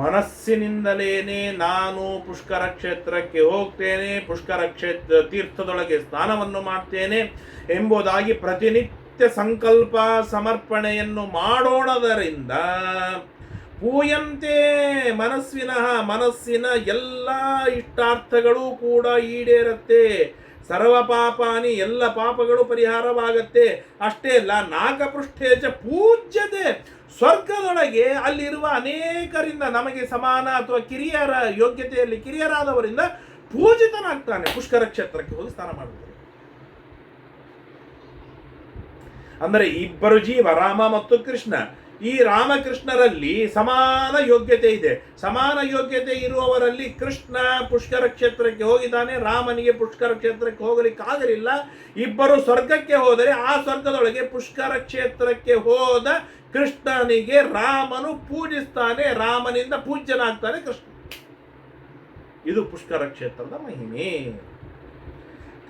ಮನಸ್ಸಿನಿಂದಲೇನೆ ನಾನು ಪುಷ್ಕರ ಕ್ಷೇತ್ರಕ್ಕೆ ಹೋಗ್ತೇನೆ, ಪುಷ್ಕರ ಕ್ಷೇತ್ರ ತೀರ್ಥದೊಳಗೆ ಸ್ನಾನವನ್ನು ಮಾಡ್ತೇನೆ ಎಂಬುದಾಗಿ ಪ್ರತಿನಿತ್ಯ ಸಂಕಲ್ಪ ಸಮರ್ಪಣೆಯನ್ನು ಮಾಡೋಣದರಿಂದ ಪೂಯಂತೆ ಮನಸ್ವಿನಃ, ಮನಸ್ಸಿನ ಎಲ್ಲ ಇಷ್ಟಾರ್ಥಗಳು ಕೂಡ ಈಡೇರತ್ತೆ. ಸರ್ವ ಪಾಪಾನಿ, ಎಲ್ಲ ಪಾಪಗಳು ಪರಿಹಾರವಾಗತ್ತೆ. ಅಷ್ಟೇ ಅಲ್ಲ, ನಾಗಪೃಷ್ಠೇಚ ಪೂಜ್ಯತೆ, ಸ್ವರ್ಗದೊಳಗೆ ಅಲ್ಲಿರುವ ಅನೇಕರಿಂದ ನಮಗೆ ಸಮಾನ ಅಥವಾ ಕಿರಿಯರ ಯೋಗ್ಯತೆಯಲ್ಲಿ ಕಿರಿಯರಾದವರಿಂದ ಪೂಜಿತನಾಗ್ತಾನೆ ಪುಷ್ಕರ ಕ್ಷೇತ್ರಕ್ಕೆ ಹೋಗಿ ಸ್ನಾನ ಮಾಡುತ್ತಾರೆ. ಅಂದರೆ ಇಬ್ಬರು ಜೀವ, ರಾಮ ಮತ್ತು ಕೃಷ್ಣ. ಈ ರಾಮಕೃಷ್ಣರಲ್ಲಿ ಸಮಾನ ಯೋಗ್ಯತೆ ಇದೆ. ಸಮಾನ ಯೋಗ್ಯತೆ ಇರುವವರಲ್ಲಿ ಕೃಷ್ಣ ಪುಷ್ಕರ ಕ್ಷೇತ್ರಕ್ಕೆ ಹೋಗಿದ್ದಾನೆ, ರಾಮನಿಗೆ ಪುಷ್ಕರ ಕ್ಷೇತ್ರಕ್ಕೆ ಹೋಗಲಿಕ್ಕೆ ಆಗಲಿಲ್ಲ. ಇಬ್ಬರು ಸ್ವರ್ಗಕ್ಕೆ ಹೋದರೆ ಆ ಸ್ವರ್ಗದೊಳಗೆ ಪುಷ್ಕರ ಕ್ಷೇತ್ರಕ್ಕೆ ಹೋದ ಕೃಷ್ಣನಿಗೆ ರಾಮನು ಪೂಜಿಸ್ತಾನೆ, ರಾಮನಿಂದ ಪೂಜ್ಯನಾಗ್ತಾನೆ ಕೃಷ್ಣ. ಇದು ಪುಷ್ಕರ ಕ್ಷೇತ್ರದ ಮಹಿಮೆ.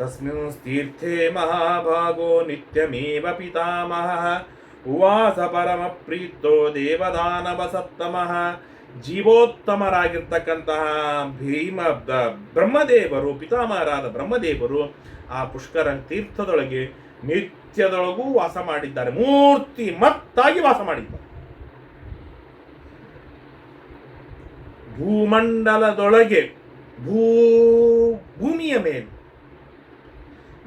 ತಸ್ಮಿನ್ ತೀರ್ಥೇ ಮಹಾಭಾಗೋ ನಿತ್ಯಮೇವ ಪಿತಾಮಹ ಉವಾಸ ಪರಮ ಪ್ರೀತೋ ದೇವದಾನವ ಸತ್ತಮಃ. ಜೀವೋತ್ತಮರಾಗಿರ್ತಕ್ಕಂತಹ ಬ್ರಹ್ಮದೇವರು, ಪಿತಾಮಹರಾದ ಬ್ರಹ್ಮದೇವರು ಆ ಪುಷ್ಕರ ತೀರ್ಥದೊಳಗೆ ನಿತ್ಯದೊಳಗೂ ವಾಸ ಮಾಡಿದ್ದಾರೆ, ಮೂರ್ತಿ ಮತ್ತಾಗಿ ವಾಸ ಮಾಡಿದ್ದಾರೆ. ಭೂಮಂಡಲದೊಳಗೆ ಭೂಮಿಯ ಮೇಲೆ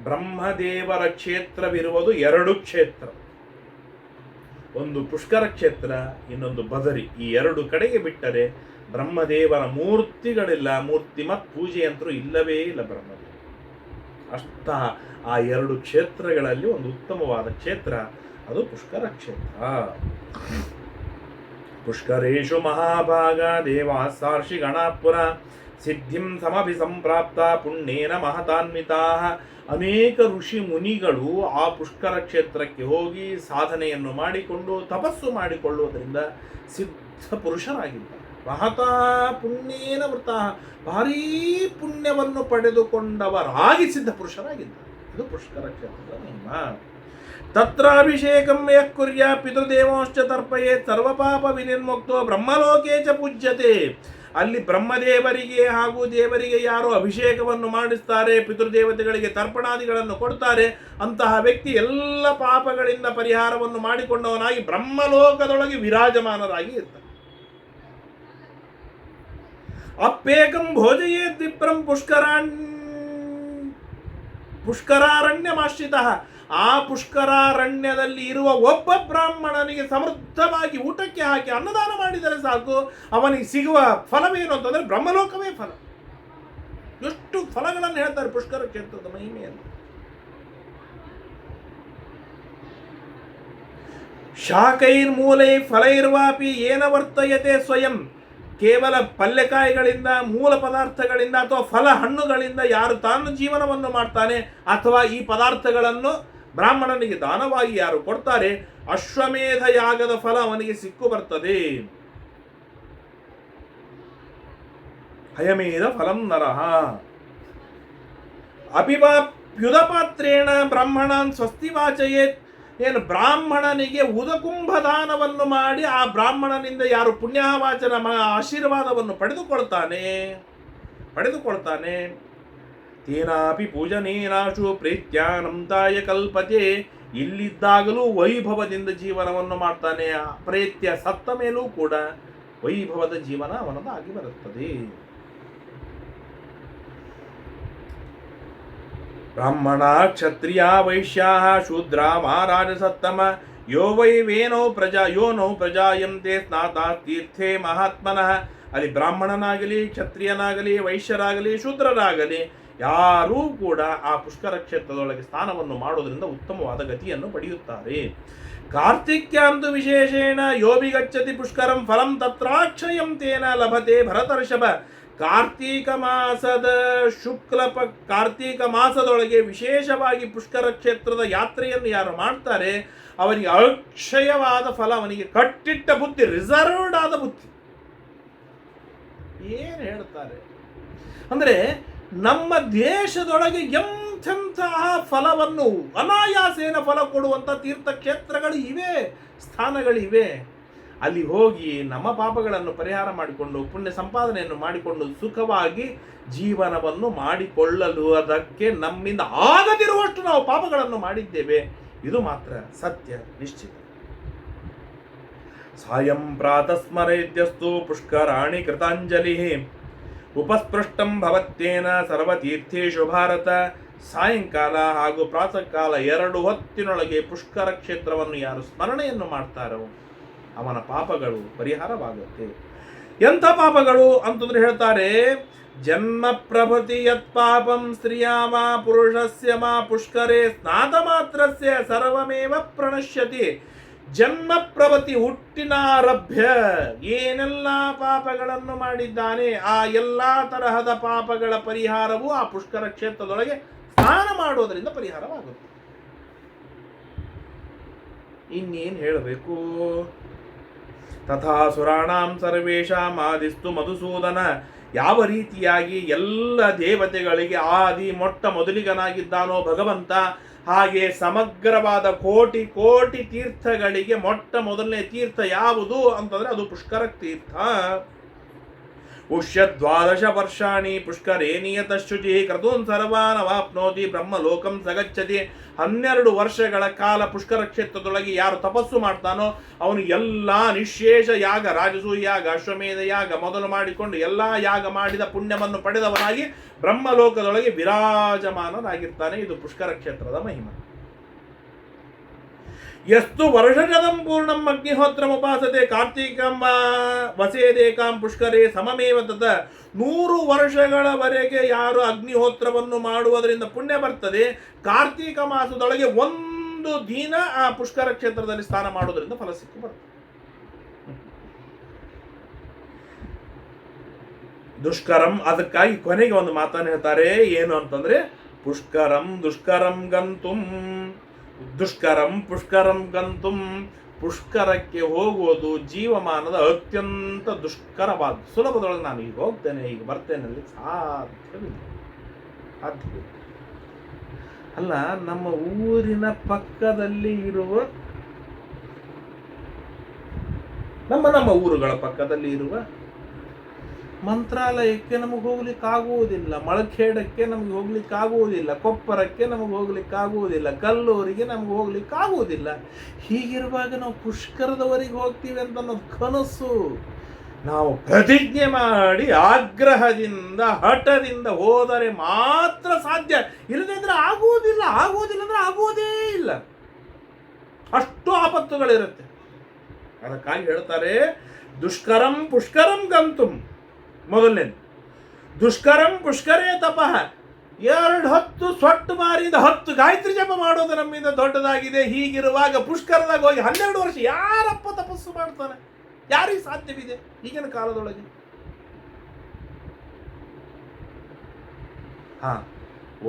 ಬ್ರಹ್ಮದೇವರ ಕ್ಷೇತ್ರವಿರುವುದು 2 ಕ್ಷೇತ್ರ, ಒಂದು ಪುಷ್ಕರ ಕ್ಷೇತ್ರ, ಇನ್ನೊಂದು ಬದರಿ. ಈ 2 ಕಡೆಗೆ ಬಿಟ್ಟರೆ ಬ್ರಹ್ಮದೇವರ ಮೂರ್ತಿಗಳಿಲ್ಲ, ಮೂರ್ತಿಮತ್ ಪೂಜೆಯಂತರೂ ಇಲ್ಲವೇ ಇಲ್ಲ ಬ್ರಹ್ಮದೇವ. ಅಷ್ಟ ಆ 2 ಕ್ಷೇತ್ರಗಳಲ್ಲಿ ಒಂದು ಉತ್ತಮವಾದ ಕ್ಷೇತ್ರ ಅದು ಪುಷ್ಕರ ಕ್ಷೇತ್ರ. ಪುಷ್ಕರೇಶು ಮಹಾಭಾಗ ದೇವಾ ಸಾರ್ಷಿ ಗಣಾಪುರ ಸಿದ್ಧಿಂ ಸಮಭಿ ಸಂಪ್ರಾಪ್ತ ಪುಣ್ಯೇನ ಮಹತಾನ್ವಿತಾ. ಅನೇಕ ಋಷಿ ಮುನಿಗಳು ಆ ಪುಷ್ಕರ ಕ್ಷೇತ್ರಕ್ಕೆ ಹೋಗಿ ಸಾಧನೆಯನ್ನು ಮಾಡಿಕೊಂಡು ತಪಸ್ಸು ಮಾಡಿಕೊಳ್ಳುವುದರಿಂದ ಸಿದ್ಧ ಪುರುಷರಾಗಿದ್ದಾರೆ. ಮಹತಾ ಪುಣ್ಯೇನ ವೃತ, ಭಾರೀ ಪುಣ್ಯವನ್ನು ಪಡೆದುಕೊಂಡವರಾಗಿ ಸಿದ್ಧ ಪುರುಷರಾಗಿದ್ದಾರೆ. ಇದು ಪುಷ್ಕರ ಕ್ಷೇತ್ರದ ಮಹಿಮ. ತತ್ರಾಭಿಷೇಕಂ ಯಃ ಕುರ್ಯಾ ಪಿತೃದೇವಂಶ್ಚ ತರ್ಪಯೇತ್ ಸರ್ವಪಾಪ ವಿನಿರ್ಮುಕ್ತೋ ಬ್ರಹ್ಮಲೋಕೆ ಚ ಪೂಜ್ಯತೆ. ಅಲ್ಲಿ ಬ್ರಹ್ಮದೇವರಿಗೆ ಹಾಗೂ ದೇವರಿಗೆ ಯಾರು ಅಭಿಷೇಕವನ್ನು ಮಾಡಿಸ್ತಾರೆ, ಪಿತೃದೇವತೆಗಳಿಗೆ ತರ್ಪಣಾದಿಗಳನ್ನು ಕೊಡ್ತಾರೆ, ಅಂತಹ ವ್ಯಕ್ತಿ ಎಲ್ಲ ಪಾಪಗಳಿಂದ ಪರಿಹಾರವನ್ನು ಮಾಡಿಕೊಂಡವನಾಗಿ ಬ್ರಹ್ಮಲೋಕದೊಳಗೆ ವಿರಾಜಮಾನರಾಗಿ ಇರ್ತಾರೆ. ಅಪ್ಪೇಕಂ ಭೋಜಯೇತ್ ವಿಪ್ರಂ ಪುಷ್ಕರಾರಣ್ಯಮಾಶ್ರಿತಃ. ಆ ಪುಷ್ಕರಾರಣ್ಯದಲ್ಲಿ ಇರುವ ಒಬ್ಬ ಬ್ರಾಹ್ಮಣನಿಗೆ ಸಮೃದ್ಧವಾಗಿ ಊಟಕ್ಕೆ ಹಾಕಿ ಅನ್ನದಾನ ಮಾಡಿದರೆ ಸಾಕು, ಅವನಿಗೆ ಸಿಗುವ ಫಲವೇನು ಅಂತಂದ್ರೆ ಬ್ರಹ್ಮಲೋಕವೇ ಫಲ. ಎಷ್ಟು ಫಲಗಳನ್ನು ಹೇಳ್ತಾರೆ ಪುಷ್ಕರ ಕ್ಷೇತ್ರದ ಮಹಿಮೆಯನ್ನು. ಶಾಕೈರ್ಮೂಲೈ ಫಲೈರ್ವಾಪಿ ಏನ ವರ್ತಯತೆ ಸ್ವಯಂ. ಕೇವಲ ಪಲ್ಯಕಾಯಿಗಳಿಂದ, ಮೂಲ ಪದಾರ್ಥಗಳಿಂದ ಅಥವಾ ಫಲ ಹಣ್ಣುಗಳಿಂದ ಯಾರು ತಾನು ಜೀವನವನ್ನು ಮಾಡ್ತಾನೆ ಅಥವಾ ಈ ಪದಾರ್ಥಗಳನ್ನು ಬ್ರಾಹ್ಮಣನಿಗೆ ದಾನವಾಗಿ ಯಾರು ಕೊಡ್ತಾರೆ, ಅಶ್ವಮೇಧ ಯಾಗದ ಫಲ ಅವನಿಗೆ ಸಿಕ್ಕು ಬರ್ತದೆ. ಹಯಮೇಧ ಫಲಂ ನರಃ ಅಪಿವಾಪ್ಯುದಪಾತ್ರೇಣ ಬ್ರಾಹ್ಮಣಾನ್ ಸ್ವಸ್ತಿ ವಾಚಯೇತ್. ಏನು ಬ್ರಾಹ್ಮಣನಿಗೆ ಉದಕುಂಭ ದಾನವನ್ನು ಮಾಡಿ ಆ ಬ್ರಾಹ್ಮಣನಿಂದ ಯಾರು ಪುಣ್ಯವಾಚನ ಆಶೀರ್ವಾದವನ್ನು ಪಡೆದುಕೊಳ್ತಾನೆ ತೇನಾಪಿ ಪೂಜನೇನಾಶು ಪ್ರೀತ್ಯಾನಂತಾಯ ಕಲ್ಪತೆ. ಇಲ್ಲಿದ್ದಾಗಲೂ ವೈಭವದಿಂದ ಜೀವನವನ್ನು ಮಾಡ್ತಾನೆ, ಪ್ರೇತ್ಯ ಸತ್ತ ಮೇಲೂ ಕೂಡ ವೈಭವದ ಜೀವನ ಅವನದಾಗಿ ಬರುತ್ತದೆ. ಬ್ರಾಹ್ಮಣ ಕ್ಷತ್ರಿಯ ವೈಶ್ಯಾ ಶೂದ್ರ ಮಹಾರಾಜ ಸತ್ತಮ ಯೋ ವೈ ವೇನೋ ನೋ ಪ್ರಜಾಯಂತೆ ಸ್ನಾತ ತೀರ್ಥೇ ಮಹಾತ್ಮನಃ. ಅಲ್ಲಿ ಬ್ರಾಹ್ಮಣನಾಗಲಿ, ಕ್ಷತ್ರಿಯನಾಗಲಿ, ವೈಶ್ಯರಾಗಲಿ, ಶೂದ್ರರಾಗಲಿ ಯಾರೂ ಕೂಡ ಆ ಪುಷ್ಕರ ಕ್ಷೇತ್ರದೊಳಗೆ ಸ್ನಾನವನ್ನು ಮಾಡೋದ್ರಿಂದ ಉತ್ತಮವಾದ ಗತಿಯನ್ನು ಪಡೆಯುತ್ತಾರೆ. ಕಾರ್ತಿಕ್ಯಾಂತು ವಿಶೇಷೇಣ ಯೋಬಿ ಗಚ್ಚತಿ ಪುಷ್ಕರಂ ಫಲಂ ತತ್ರಾಕ್ಷಯಂ ತೇನ ಲಭತೆ ಭರತರ್ಷಭ. ಕಾರ್ತೀಕ ಮಾಸದೊಳಗೆ ವಿಶೇಷವಾಗಿ ಪುಷ್ಕರ ಕ್ಷೇತ್ರದ ಯಾತ್ರೆಯನ್ನು ಯಾರು ಮಾಡ್ತಾರೆ ಅವನಿಗೆ ಅಕ್ಷಯವಾದ ಫಲ, ಅವನಿಗೆ ಕಟ್ಟಿಟ್ಟ ಬುದ್ಧಿ, ರಿಸರ್ವ್ಡ್ ಆದ ಬುದ್ಧಿ. ಏನು ಹೇಳ್ತಾರೆ ಅಂದರೆ ನಮ್ಮ ದೇಶದೊಳಗೆ ಎಂಥೆಂತಹ ಫಲವನ್ನು ಅನಾಯಾಸೇನ ಫಲ ಕೊಡುವಂಥ ತೀರ್ಥಕ್ಷೇತ್ರಗಳು ಇವೆ, ಸ್ಥಾನಗಳಿವೆ. ಅಲ್ಲಿ ಹೋಗಿ ನಮ್ಮ ಪಾಪಗಳನ್ನು ಪರಿಹಾರ ಮಾಡಿಕೊಂಡು ಪುಣ್ಯ ಸಂಪಾದನೆಯನ್ನು ಮಾಡಿಕೊಂಡು ಸುಖವಾಗಿ ಜೀವನವನ್ನು ಮಾಡಿಕೊಳ್ಳಲು ಅದಕ್ಕೆ ನಮ್ಮಿಂದ ಆಗದಿರುವಷ್ಟು ನಾವು ಪಾಪಗಳನ್ನು ಮಾಡಿದ್ದೇವೆ. ಇದು ಮಾತ್ರ ಸತ್ಯ ನಿಶ್ಚಿತ. ಸಾಯಂ ಪ್ರಾತಃ ಸ್ಮರೇದ್ಯಸ್ತು ಪುಷ್ಕರಾಣಿ ಕೃತಾಂಜಲಿ ಉಪಸ್ಪೃಷ್ಟಂ ಭವತ್ಯೇನ ಸರ್ವತೀರ್ಥೇಶು ಭಾರತ. ಸಾಯಂಕಾಲ ಹಾಗೂ ಪ್ರಾತಃ ಕಾಲ 2 ಹೊತ್ತಿನೊಳಗೆ ಪುಷ್ಕರ ಕ್ಷೇತ್ರವನ್ನು ಯಾರು ಸ್ಮರಣೆಯನ್ನು ಮಾಡ್ತಾರೋ ಅವನ ಪಾಪಗಳು ಪರಿಹಾರವಾಗುತ್ತೆ. ಎಂಥ ಪಾಪಗಳು ಅಂತಂದ್ರೆ ಹೇಳ್ತಾರೆ, ಜನ್ಮ ಪ್ರಭೃತಿ ಯತ್ ಪಾಪಂ ಸ್ತ್ರೀಯ ಮಾ ಪುರುಷಸ್ಯ ಮಾ ಪುಷ್ಕರೇ ಸ್ನಾತ ಮಾತ್ರಸ್ಯ ಸರ್ವಮೇವ ಪ್ರಣಶ್ಯತಿ. ಜನ್ಮ ಪ್ರಭೃತಿ ಹುಟ್ಟಿನಾರಭ್ಯ ಏನೆಲ್ಲ ಪಾಪಗಳನ್ನು ಮಾಡಿದ್ದಾನೆ ಆ ಎಲ್ಲ ತರಹದ ಪಾಪಗಳ ಪರಿಹಾರವು ಆ ಪುಷ್ಕರ ಕ್ಷೇತ್ರದೊಳಗೆ ಸ್ನಾನ ಮಾಡೋದರಿಂದ ಪರಿಹಾರವಾಗುತ್ತೆ. ಇನ್ನೇನು ಹೇಳಬೇಕು? ತಥಾ ಸುರಾಣಾಂ ಸರ್ವೇಷಾಂ ಆದಿಸ್ತು ಮಧುಸೂದನ. ಯಾವ ರೀತಿಯಾಗಿ ಎಲ್ಲ ದೇವತೆಗಳಿಗೆ ಆದಿ ಮೊಟ್ಟ ಮೊದಲಿಗನಾಗಿದ್ದಾನೋ ಭಗವಂತ, ಹಾಗೆ ಸಮಗ್ರವಾದ ಕೋಟಿ ಕೋಟಿ ತೀರ್ಥಗಳಿಗೆ ಮೊಟ್ಟ ಮೊದಲನೇ ತೀರ್ಥ ಯಾವುದು ಅಂತಂದ್ರೆ ಅದು ಪುಷ್ಕರ ತೀರ್ಥ. ಉಷ್ಯ 12 ವರ್ಷಾಣಿ ಪುಷ್ಕರೇ ನಿಯತ ಶುಚಿ ಕ್ರತೂನ್ ಸರ್ವಾನ್ ಅವಾಪ್ನೋತಿ ಬ್ರಹ್ಮಲೋಕಂ ಸಗಚ್ಚತಿ. 12 ವರ್ಷಗಳ ಕಾಲ ಪುಷ್ಕರ ಕ್ಷೇತ್ರದೊಳಗೆ ಯಾರು ತಪಸ್ಸು ಮಾಡ್ತಾನೋ ಅವನು ಎಲ್ಲ ನಿಶೇಷ ಯಾಗ, ರಾಜಸೂಯ ಯಾಗ, ಅಶ್ವಮೇಧ ಯಾಗ ಮೊದಲು ಮಾಡಿಕೊಂಡು ಎಲ್ಲ ಯಾಗ ಮಾಡಿದ ಪುಣ್ಯವನ್ನು ಪಡೆದವನಾಗಿ ಬ್ರಹ್ಮಲೋಕದೊಳಗೆ ವಿರಾಜಮಾನನಾಗಿರ್ತಾನೆ. ಇದು ಪುಷ್ಕರ ಕ್ಷೇತ್ರದ ಮಹಿಮೆ. ಯಸ್ತು ವರ್ಷಜದಂ ಪೂರ್ಣಂ ಅಗ್ನಿಹೋತ್ರಂ ಉಪಾಸತೆ ಕಾರ್ತೀಕಂ ವಸೇದೇಕಾಂ ಪುಷ್ಕರೇ ಸಮಮೇವ ತತ. 100 ವರ್ಷಗಳವರೆಗೆ ಯಾರು ಅಗ್ನಿಹೋತ್ರವನ್ನು ಮಾಡುವುದರಿಂದ ಪುಣ್ಯ ಬರ್ತದೆ, ಕಾರ್ತೀಕ ಮಾಸದೊಳಗೆ 1 ದಿನ ಆ ಪುಷ್ಕರ ಕ್ಷೇತ್ರದಲ್ಲಿ ಸ್ನಾನ ಮಾಡುವುದರಿಂದ ಫಲ ಸಿಕ್ಕು ಬರ್ತದೆ. ದುಷ್ಕರಂ, ಅದಕ್ಕಾಗಿ ಕೊನೆಗೆ ಒಂದು ಮಾತನ್ನು ಹೇಳ್ತಾರೆ, ಏನು ಅಂತಂದ್ರೆ ಪುಷ್ಕರಂ ದುಷ್ಕರಂ ಗಂತುಂ, ದುಷ್ಕರಂ ಪುಷ್ಕರಂ ಗಂತುಂ. ಪುಷ್ಕರಕ್ಕೆ ಹೋಗುವುದು ಜೀವಮಾನದ ಅತ್ಯಂತ ದುಷ್ಕರವಾದ. ಸುಲಭದೊಳಗೆ ನಾನು ಈಗ ಹೋಗ್ತೇನೆ ಈಗ ಬರ್ತೇನೆ ಅಲ್ಲಿ ಸಾಧ್ಯವಿಲ್ಲ. ಅಲ್ಲ, ನಮ್ಮ ಊರಿನ ಪಕ್ಕದಲ್ಲಿ ಇರುವ ನಮ್ಮ ಊರುಗಳ ಪಕ್ಕದಲ್ಲಿ ಇರುವ ಮಂತ್ರಾಲಯಕ್ಕೆ ನಮಗೆ ಹೋಗ್ಲಿಕ್ಕೆ ಆಗುವುದಿಲ್ಲ, ಮಳಖೇಡಕ್ಕೆ ನಮಗೆ ಹೋಗ್ಲಿಕ್ಕೆ ಆಗುವುದಿಲ್ಲ, ಕೊಪ್ಪರಕ್ಕೆ ನಮಗೆ ಹೋಗ್ಲಿಕ್ಕೆ ಆಗುವುದಿಲ್ಲ, ಕಲ್ಲೂರಿಗೆ ನಮಗೆ ಹೋಗ್ಲಿಕ್ಕೆ ಆಗುವುದಿಲ್ಲ. ಹೀಗಿರುವಾಗ ನಾವು ಪುಷ್ಕರದವರೆಗೆ ಹೋಗ್ತೀವಿ ಅಂತ ಅನ್ನೋದು ಕನಸು. ನಾವು ಪ್ರತಿಜ್ಞೆ ಮಾಡಿ ಆಗ್ರಹದಿಂದ ಹಠದಿಂದ ಹೋದರೆ ಮಾತ್ರ ಸಾಧ್ಯ, ಇಲ್ಲದಿದ್ರೆ ಆಗುವುದಿಲ್ಲ. ಅಂದ್ರೆ ಆಗುವುದೇ ಇಲ್ಲ, ಅಷ್ಟು ಆಪತ್ತುಗಳಿರುತ್ತೆ. ಅದಕ್ಕಾಗಿ ಹೇಳ್ತಾರೆ ದುಷ್ಕರಂ ಪುಷ್ಕರಂ ಗಂತುಂ. ಮೊದಲನೇ ದುಷ್ಕರಂ ಪುಷ್ಕರೇ ತಪಃ. 2 ಹೊತ್ತು ಸೊಟ್ಟು ಮಾರಿದ 10 ಗಾಯತ್ರಿ ಜಪ ಮಾಡೋದು ನಮ್ಮಿಂದ ದೊಡ್ಡದಾಗಿದೆ. ಹೀಗಿರುವಾಗ ಪುಷ್ಕರದಾಗ ಹೋಗಿ 12 ವರ್ಷ ಯಾರಪ್ಪ ತಪಸ್ಸು ಮಾಡ್ತಾನೆ? ಯಾರಿಗೆ ಸಾಧ್ಯವಿದೆ ಈಗಿನ ಕಾಲದೊಳಗೆ?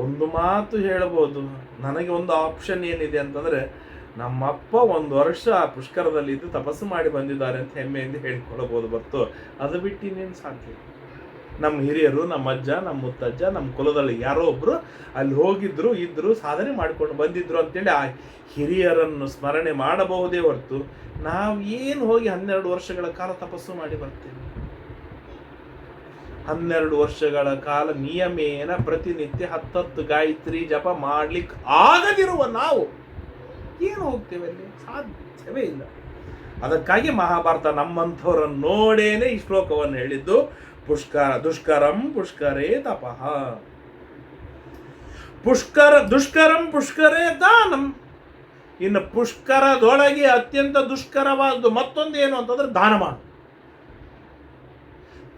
ಒಂದು ಮಾತು ಹೇಳಬಹುದು, ನನಗೆ ಒಂದು ಆಪ್ಷನ್ ಏನಿದೆ ಅಂತಂದ್ರೆ, ನಮ್ಮಪ್ಪ 1 ವರ್ಷ ಪುಷ್ಕರದಲ್ಲಿ ಇದ್ದು ತಪಸ್ಸು ಮಾಡಿ ಬಂದಿದ್ದಾರೆ ಅಂತ ಹೆಮ್ಮೆಯಿಂದ ಹೇಳಿಕೊಳ್ಳಬಹುದು. ಬರ್ತು ಅದು ಬಿಟ್ಟು ಇನ್ನೇನು ಸಾಧ್ಯ? ನಮ್ಮ ಹಿರಿಯರು, ನಮ್ಮ ಅಜ್ಜ, ನಮ್ಮ ಮುತ್ತಜ್ಜ, ನಮ್ಮ ಕುಲದಲ್ಲಿ ಯಾರೋ ಒಬ್ರು ಅಲ್ಲಿ ಹೋಗಿದ್ರು, ಇದ್ರು, ಸಾಧನೆ ಮಾಡಿಕೊಂಡು ಬಂದಿದ್ರು ಅಂತೇಳಿ ಆ ಹಿರಿಯರನ್ನು ಸ್ಮರಣೆ ಮಾಡಬಹುದೇ ಹೊರತು ನಾವು ಏನು ಹೋಗಿ 12 ವರ್ಷಗಳ ಕಾಲ ತಪಸ್ಸು ಮಾಡಿ ಬರ್ತೇವೆ? 12 ವರ್ಷಗಳ ಕಾಲ ನಿಯಮೇನ ಪ್ರತಿನಿತ್ಯ 10 ಗಾಯತ್ರಿ ಜಪ ಮಾಡ್ಲಿಕ್ಕೆ ಆಗದಿರುವ ನಾವು ಏನು ಹೋಗ್ತೇವೆ ಅಲ್ಲಿ? ಸಾಧ್ಯವೇ ಇಲ್ಲ. ಅದಕ್ಕಾಗಿ ಮಹಾಭಾರತ ನಮ್ಮಂಥವರನ್ನು ನೋಡೇನೆ ಈ ಶ್ಲೋಕವನ್ನು ಹೇಳಿದ್ದು. ದುಷ್ಕರಂ ಪುಷ್ಕರೇ ತಪಃ, ದುಷ್ಕರಂ ಪುಷ್ಕರೇ ದಾನಂ. ಇನ್ನು ಪುಷ್ಕರದೊಳಗೆ ಅತ್ಯಂತ ದುಷ್ಕರವಾದ್ದು ಮತ್ತೊಂದು ಏನು ಅಂತಂದ್ರೆ ದಾನ ಮಾಡು.